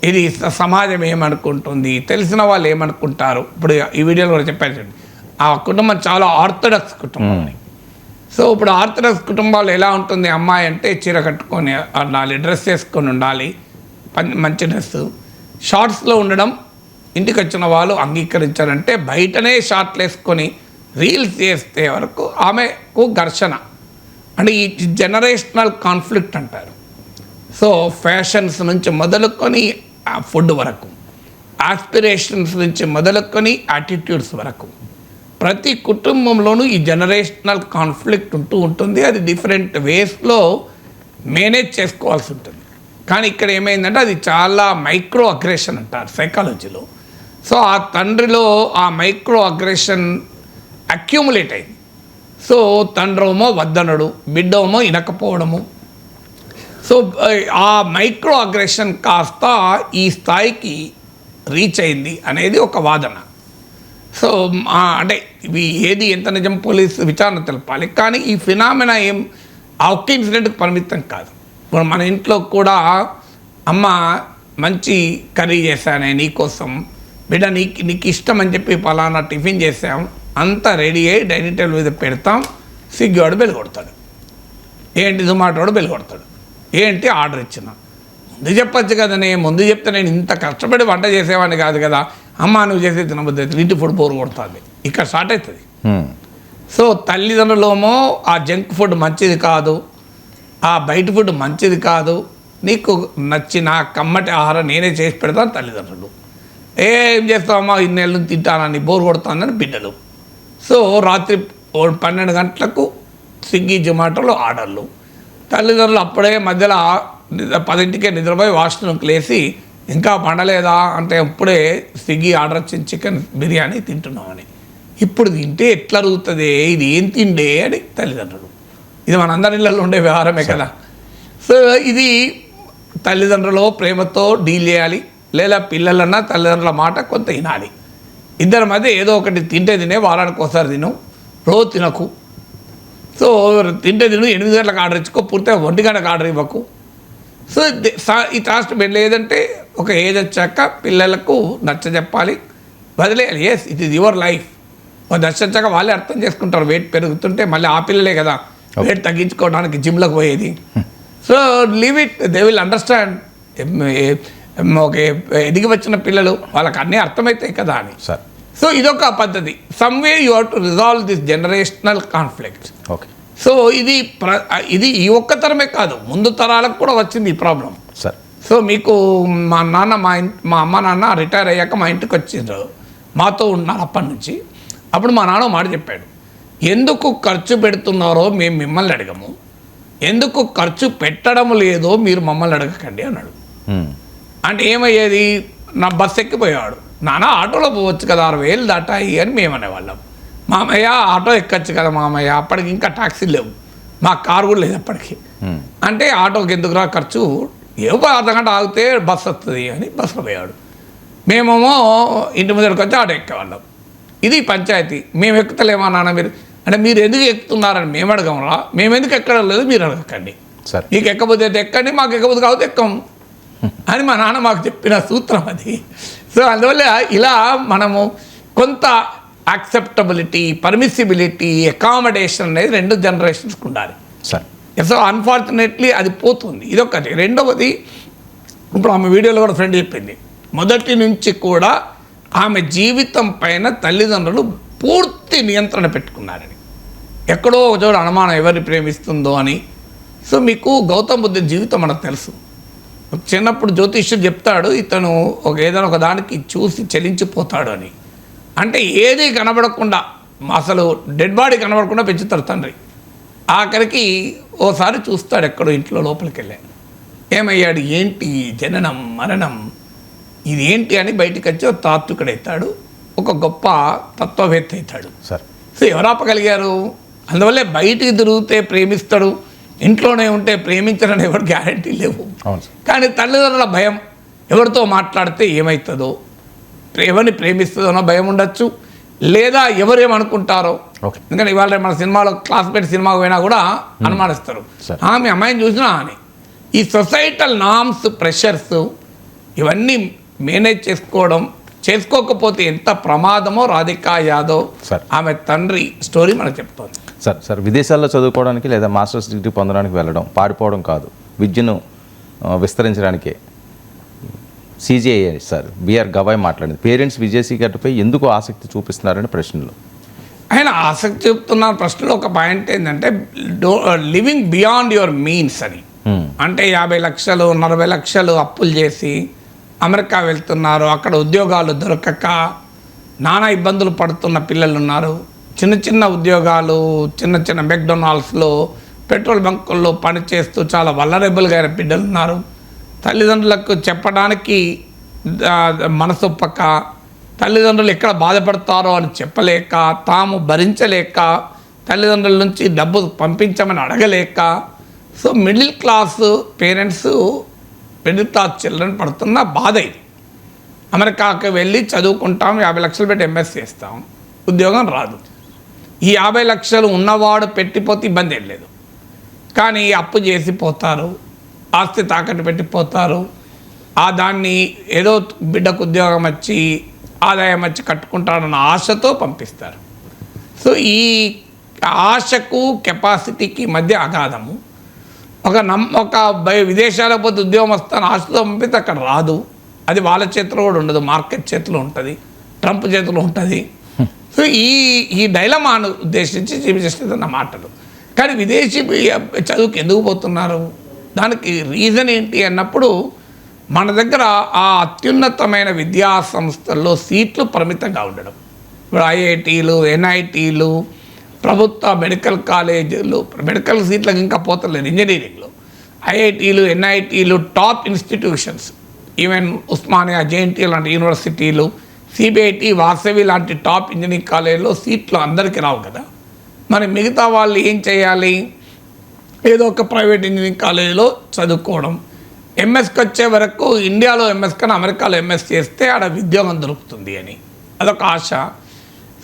ఇది సమాజం ఏమనుకుంటుంది, తెలిసిన వాళ్ళు ఏమనుకుంటారు. ఇప్పుడు ఈ వీడియోలో కూడా చెప్పారు, ఆ కుటుంబం చాలా ఆర్థడాక్స్ కుటుంబం అని. సో ఇప్పుడు ఆర్థడాక్స్ కుటుంబాలు ఎలా ఉంటుంది, అమ్మాయి అంటే చీర కట్టుకొని ఉండాలి, డ్రెస్ వేసుకొని ఉండాలి, మంచి డ్రెస్, షార్ట్స్లో ఉండడం ఇంటికి వచ్చిన వాళ్ళు అంగీకరించారంటే బయటనే షార్ట్లు వేసుకొని రీల్స్ చేస్తే వరకు ఆమెకు ఘర్షణ. అంటే ఈ జనరేషనల్ కాన్ఫ్లిక్ట్ అంటారు. సో ఫ్యాషన్స్ నుంచి మొదలుకొని ఫుడ్ వరకు, ఆస్పిరేషన్స్ నుంచి మొదలుకొని యాటిట్యూడ్స్ వరకు ప్రతి కుటుంబంలోనూ ఈ జనరేషనల్ కాన్ఫ్లిక్ట్ ఉంటూ ఉంటుంది. అది డిఫరెంట్ వేస్లో మేనేజ్ చేసుకోవాల్సి ఉంటుంది. కానీ ఇక్కడ ఏమైందంటే అది చాలా మైక్రో అగ్రెషన్ అంటారు సైకాలజీలో. సో ఆ తండ్రిలో ఆ మైక్రో అగ్రెషన్ అక్యూములేట్ అయింది. సో తండ్రేమో వద్దనడు, బిడ్డేమో ఇనకపోవడము. సో ఆ మైక్రో అగ్రెషన్ కాస్త ఈ స్థాయికి రీచ్ అయింది అనేది ఒక వాదన. సో అంటే ఇవి ఏది ఎంత నిజం పోలీసు విచారణ తెలపాలి. కానీ ఈ ఫినామినా ఆ ఒక్క ఇన్సిడెంట్కి పరిమితం కాదు. ఇప్పుడు మన ఇంట్లో కూడా అమ్మ మంచి కర్రీ చేశానే నీకోసం, బిడ్డ నీకు ఇష్టం అని చెప్పి పలానా టిఫిన్ చేసాం, అంతా రెడీ అయ్యి డైనింగ్ టేబుల్ మీద పెడతాం, స్విగ్గీ వాడు బెల్ కొడతాడు, ఏంటి జొమాటో వాడు బెల్ కొడతాడు, ఏంటి ఆర్డర్ ఇచ్చిన. ముందు చెప్పచ్చు కదనే, ముందు చెప్తే నేను ఇంత కష్టపడి వంట చేసేవాడిని కాదు కదా, అమ్మ నువ్వు చేసే తినబుద్ధి అవుతుంది, ఇంటి ఫుడ్ బోర్ కొడుతుంది, ఇక్కడ స్టార్ట్ అవుతుంది. సో తల్లిదండ్రులేమో ఆ జంక్ ఫుడ్ మంచిది కాదు, ఆ బయట ఫుడ్ మంచిది కాదు, నీకు నచ్చిన కమ్మటి ఆహారం నేనే చేసి పెడతాను తల్లిదండ్రులు. ఏం చేస్తావమ్మా ఇన్నేళ్ళు తింటానని బోర్ కొడతానని బిడ్డలు. సో రాత్రి 12 గంటలకు స్విగ్గీ జొమాటోలో ఆర్డర్లు. తల్లిదండ్రులు అప్పుడే మధ్యలో 10ంటికే నిద్రపోయి వాష్రూమ్కి లేసి ఇంకా పండలేదా అంటే అప్పుడే స్విగ్గీ ఆర్డర్ వచ్చింది చికెన్ బిర్యానీ తింటున్నామని. ఇప్పుడు తింటే ఎట్లా అరుగుతుంది, ఇది ఏం తిండే అని తల్లిదండ్రులు. ఇది మనందరి ఇళ్ళల్లో ఉండే వ్యవహారమే కదా. సో ఇది తల్లిదండ్రులు ప్రేమతో డీల్ చేయాలి, లేదా పిల్లలన్నా తల్లిదండ్రుల మాట కొంత వినాలి. ఇద్దరి మధ్య ఏదో ఒకటి తింటే తినే, వారానికి ఒకసారి తిను, రోజు తినకు. సో తింటే తిను, 8 గంటలకు ఆర్డర్ ఇచ్చుకో, పూర్తిగా 1 గంటకు ఆర్డర్ ఇవ్వకు. సో ఈ కాస్ట్ లేదంటే ఒక ఏజ్ వచ్చాక పిల్లలకు నచ్చ చెప్పాలి, వదిలేయాలి. Yes it is your life. నచ్చ వచ్చాక వాళ్ళే అర్థం చేసుకుంటారు. వెయిట్ పెరుగుతుంటే మళ్ళీ ఆ పిల్లలే కదా వెయిట్ తగ్గించుకోవడానికి జిమ్లకు పోయేది. So leave it, they will understand. Okay ఎదిగి వచ్చిన పిల్లలు వాళ్ళకి అన్నీ అర్థమవుతాయి కదా అని. సో ఇదొక పద్ధతి. Some way you have to resolve this generational conflict. Okay. So ఇది ఈ ఒక్క తరమే కాదు, ముందు తరాలకు కూడా వచ్చింది ఈ ప్రాబ్లం. సో మీకు మా అమ్మ నాన్న రిటైర్ అయ్యాక మా ఇంటికి వచ్చిండ్రు, మాతో ఉన్నారు అప్పటి నుంచి. అప్పుడు మా నాన్న మాట చెప్పాడు, ఎందుకు ఖర్చు పెడుతున్నారో మేము మిమ్మల్ని అడగము, ఎందుకు ఖర్చు పెట్టడం లేదో మీరు మమ్మల్ని అడగకండి అన్నాడు. అంటే ఏమయ్యేది, నా బస్సు ఎక్కిపోయాడు, నాన్న ఆటోలో పోవచ్చు కదా, 6,000 దాటాయి అని మేము అనేవాళ్ళం. మామయ్య ఆటో ఎక్కొచ్చు కదా మామయ్య, అప్పటికి ఇంకా ట్యాక్సీలు లేవు, మా కారు కూడా లేదు అప్పటికి. అంటే ఆటోకి ఎందుకురా ఖర్చు, ఏవో అర్ధగంట ఆగితే బస్సు వస్తుంది అని బస్సులో పోయాడు. మేమేమో ఇంటి ముందరికి వచ్చి ఆటో ఎక్కేవాళ్ళం. ఇది పంచాయతీ. మేము ఎక్కుతలేమా నాన్న మీరు అంటే, మీరు ఎందుకు ఎక్కుతున్నారని మేము అడగమరా, మేము ఎందుకు ఎక్కడం లేదు మీరు అడగకండి, మీకు ఎక్కబోతే ఎక్కండి, మాకు ఎక్కబోతే కాకపోతే ఎక్కము అని మా నాన్న మాకు చెప్పిన సూత్రం అది. సో అందువల్ల ఇలా మనము కొంత యాక్సెప్టబిలిటీ, పర్మిసిబిలిటీ, అకామిడేషన్ అనేది 2 జనరేషన్స్కి ఉండాలి. సో అన్ఫార్చునేట్లీ అది పోతుంది. ఇదొకటి. రెండవది, ఇప్పుడు ఆమె వీడియోలో కూడా ఫ్రెండ్ చెప్పింది, మొదటి నుంచి కూడా ఆమె జీవితం పైన తల్లిదండ్రులు పూర్తి నియంత్రణ పెట్టుకున్నారని. ఎక్కడో ఒక చోట అనుమానం ఎవరిని ప్రేమిస్తుందో అని. సో మీకు గౌతమ్ బుద్ధ జీవితం మనకు తెలుసు. చిన్నప్పుడు జ్యోతిష్యుడు చెప్తాడు, ఇతను ఏదైనా ఒక దానికి చూసి చలించిపోతాడు అని. అంటే ఏది కనబడకుండా, అసలు డెడ్ బాడీ కనబడకుండా పెంచుతారు తండ్రి. ఆఖరికి ఓసారి చూస్తాడు ఎక్కడో ఇంట్లో లోపలికి వెళ్ళి, ఏమయ్యాడు, ఏంటి జననం మరణం ఇది ఏంటి అని బయటికి వచ్చి ఒక తాత్వికుడవుతాడు, ఒక గొప్ప తత్వవేత్త అవుతాడు. సార్ సో ఎవరు ఆపగలిగారు? అందువల్లే బయటికి తిరిగితే ప్రేమిస్తాడు, ఇంట్లోనే ఉంటే ప్రేమించడని ఎవరు గ్యారంటీ లేవు. అవును సార్. కానీ తల్లిదండ్రుల భయం, ఎవరితో మాట్లాడితే ఏమవుతుందో, ఎవరిని ప్రేమిస్తుందోనో భయం ఉండొచ్చు, లేదా ఎవరేమనుకుంటారో. ఓకే. ఎందుకంటే ఇవాళ మన సినిమాలో క్లాస్మేట్ సినిమాకు పోయినా కూడా అనుమానిస్తారు, మీ అమ్మాయిని చూసినా అని. ఈ సొసైటల్ నామ్స్, ప్రెషర్స్ ఇవన్నీ మేనేజ్ చేసుకోకపోతే ఎంత ప్రమాదమో రాధికా యాదవ్ ఆమె తండ్రి స్టోరీ మనకు చెప్తోంది. సార్ విదేశాల్లో చదువుకోవడానికి లేదా మాస్టర్స్ డిగ్రీ పొందడానికి వెళ్ళడం పాడిపోవడం కాదు, విద్యను విస్తరించడానికే CJI సార్ బిఆర్ గవాయ్ మాట్లాడింది. పేరెంట్స్ విజయశ్రీ గారిపై ఎందుకు ఆసక్తి చూపిస్తున్నారని ప్రశ్నలు. ఆయన ఆసక్తి చెప్తున్న ప్రశ్నలో ఒక పాయింట్ ఏంటంటే లివింగ్ బియాండ్ యువర్ మీన్స్ అని. అంటే 50 లక్షలు 40 లక్షలు అప్పులు చేసి అమెరికా వెళ్తున్నారు, అక్కడ ఉద్యోగాలు దొరకక నానా ఇబ్బందులు పడుతున్న పిల్లలు ఉన్నారు. చిన్న చిన్న ఉద్యోగాలు, చిన్న చిన్న మెక్డొనాల్డ్స్లో, పెట్రోల్ బంకుల్లో పనిచేస్తూ చాలా వలరబుల్గా అయిన బిడ్డలు ఉన్నారు. తల్లిదండ్రులకు చెప్పడానికి మనసొప్పక, తల్లిదండ్రులు ఎక్కడ బాధపడతారో అని చెప్పలేక, తాము భరించలేక, తల్లిదండ్రుల నుంచి డబ్బు పంపించమని అడగలేక, so middle class parents, middle class children పడుతున్న బాధ ఇది. అమెరికాకి వెళ్ళి చదువుకుంటాం, 50 లక్షలు పెట్టి ఎంఎస్ చేస్తాం, ఉద్యోగం రాదు. ఈ 50 లక్షలు ఉన్నవాడు పెట్టిపోతే ఇబ్బంది ఏం లేదు, కానీ అప్పు చేసి పోతారు, ఆస్తి తాకట్టు పెట్టిపోతారు. దాన్ని ఏదో బిడ్డకు ఉద్యోగం వచ్చి ఆదాయం వచ్చి కట్టుకుంటాడన్న ఆశతో పంపిస్తారు. సో ఈ ఆశకు కెపాసిటీకి మధ్య అగాధము. ఒక విదేశాలకు పోతే ఉద్యోగం వస్తాను ఆశతో పంపితే అక్కడ రాదు. అది వాళ్ళ చేతిలో కూడా ఉండదు, మార్కెట్ చేతిలో ఉంటుంది, ట్రంప్ చేతిలో ఉంటుంది. సో ఈ డైలమాను ఉద్దేశించి చీఫ్ జస్టిస్ అన్న మాటలు. కానీ విదేశీ చదువుకి ఎందుకు పోతున్నారు, దానికి రీజన్ ఏంటి అన్నప్పుడు మన దగ్గర ఆ అత్యున్నతమైన విద్యా సంస్థల్లో సీట్లు పరిమితంగా ఉండడం. ఇప్పుడు IITలు, NITలు, ప్రభుత్వ మెడికల్ కాలేజీలు, మెడికల్ సీట్లకు ఇంకా పోతలేదు. ఇంజనీరింగ్లో IITలు, NITలు top institutions, even Osmania, JNT లాంటి యూనివర్సిటీలు, CBIT, వాసవి లాంటి టాప్ ఇంజనీరింగ్ కాలేజీలో సీట్లు అందరికీ రావు కదా. మరి మిగతా వాళ్ళు ఏం చేయాలి, ఏదో ఒక ప్రైవేట్ ఇంజనీరింగ్ కాలేజీలో చదువుకోవడం. ఎంఎస్కి వచ్చే వరకు ఇండియాలో ఎంఎస్ కన్నా అమెరికాలో ఎంఎస్ చేస్తే ఆడ ఉద్యోగం దొరుకుతుంది అని అదొక ఆశ.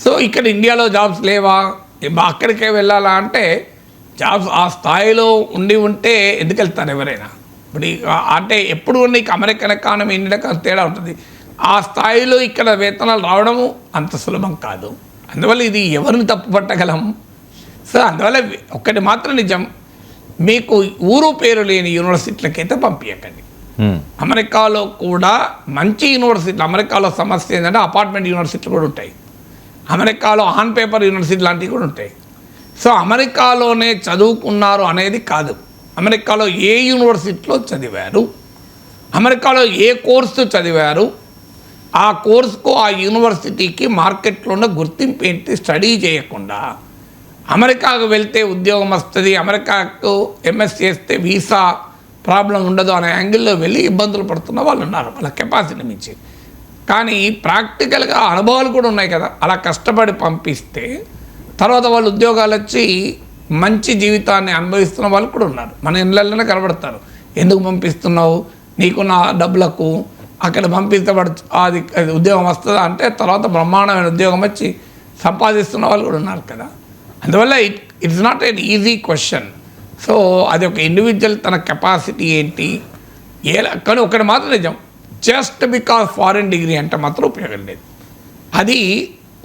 సో ఇక్కడ ఇండియాలో జాబ్స్ లేవా, అక్కడికే వెళ్ళాలా అంటే జాబ్స్ ఆ స్థాయిలో ఉంటే ఎందుకు వెళ్తారు ఎవరైనా. ఇప్పుడు అంటే ఎప్పుడు నీకు అమెరికన్ ఎకానమీ ఇండియా తేడా ఉంటుంది. ఆ స్థాయిలో ఇక్కడ వేతనాలు రావడము అంత సులభం కాదు. అందువల్ల ఇది ఎవరిని తప్పు పట్టగలం. సో అందువల్ల ఒక్కటి మాత్రం నిజం, మీకు ఊరు పేరు లేని యూనివర్సిటీలకైతే పంపించకండి. అమెరికాలో కూడా మంచి యూనివర్సిటీలు, అమెరికాలో సమస్య ఏంటంటే అపార్ట్మెంట్ యూనివర్సిటీలు కూడా ఉంటాయి, అమెరికాలో ఆన్ పేపర్ యూనివర్సిటీ లాంటివి కూడా ఉంటాయి. సో అమెరికాలోనే చదువుకున్నారు అనేది కాదు, అమెరికాలో ఏ యూనివర్సిటీలో చదివారు, అమెరికాలో ఏ కోర్సు చదివారు, ఆ కోర్సుకు ఆ యూనివర్సిటీకి మార్కెట్లో ఉన్న గుర్తింపు ఏంటి స్టడీ చేయకుండా అమెరికాకు వెళ్తే ఉద్యోగం వస్తుంది, అమెరికాకు ఎంఎస్ చేస్తే వీసా ప్రాబ్లం ఉండదు అనే యాంగిల్లో వెళ్ళి ఇబ్బందులు పడుతున్న వాళ్ళు ఉన్నారు వాళ్ళ కెపాసిటీ మించి. కానీ ప్రాక్టికల్గా అనుభవాలు కూడా ఉన్నాయి కదా, అలా కష్టపడి పంపిస్తే తర్వాత వాళ్ళు ఉద్యోగాలు వచ్చి మంచి జీవితాన్ని అనుభవిస్తున్న వాళ్ళు కూడా ఉన్నారు. మన ఇళ్ళల్లోనే కనబడతారు, ఎందుకు పంపిస్తున్నావు, నీకున్న డబ్బులకు అక్కడ పంపిస్తే అది ఉద్యోగం వస్తుందా అంటే తర్వాత బ్రహ్మాండమైన ఉద్యోగం వచ్చి సంపాదిస్తున్న వాళ్ళు కూడా ఉన్నారు కదా. అందువల్ల it's not an easy question. So అది ఒక ఇండివిజువల్ తన కెపాసిటీ ఏంటి కానీ ఒకటి మాత్రం నిజం, జస్ట్ బికాజ్ ఫారెన్ డిగ్రీ అంటే మాత్రం ఉపయోగం లేదు. అది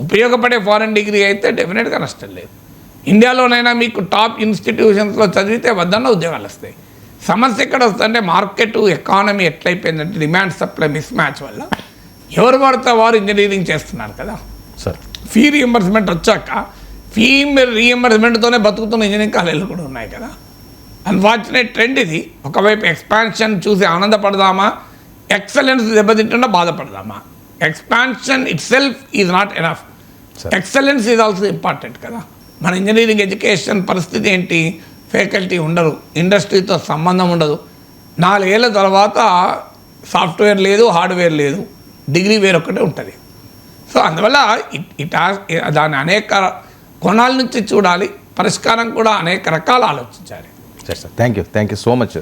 ఉపయోగపడే ఫారెన్ డిగ్రీ అయితే డెఫినెట్గా నష్టం లేదు. ఇండియాలోనైనా మీకు టాప్ ఇన్స్టిట్యూషన్స్లో చదివితే వద్దన్న ఉద్యోగాలు వస్తాయి. సమస్య ఎక్కడ వస్తుందంటే మార్కెట్ ఎకానమీ ఎట్లయిపోయిందంటే డిమాండ్ సప్లై మిస్ మ్యాచ్ వల్ల ఎవరు పడితే వారు ఇంజనీరింగ్ చేస్తున్నారు కదా. సార్ ఫీ రీఎంబర్స్మెంట్ వచ్చాక ఫీ రీఎంబర్స్మెంట్తోనే బతుకుతున్న ఇంజనీరింగ్ కాలేజీలు కూడా ఉన్నాయి కదా. అన్ఫార్చునేట్ ట్రెండ్ ఇది. ఒకవైపు ఎక్స్పాన్షన్ చూసి ఆనందపడదామా, ఎక్సలెన్స్ దెబ్బతింటుండా బాధపడదామా. Expansion itself is not enough, excellence is also important కదా. మన ఇంజనీరింగ్ ఎడ్యుకేషన్ పరిస్థితి ఏంటి, ఫ్యాకల్టీ ఉండరు, ఇండస్ట్రీతో సంబంధం ఉండదు, 4 ఏళ్ళ తర్వాత సాఫ్ట్వేర్ లేదు, హార్డ్వేర్ లేదు, డిగ్రీ వేరొకటే ఉంటుంది. సో అందువల్ల దాన్ని అనేక కోణాల నుంచి చూడాలి, పరిష్కారం కూడా అనేక రకాలు ఆలోచించాలి. Sir thank you so much.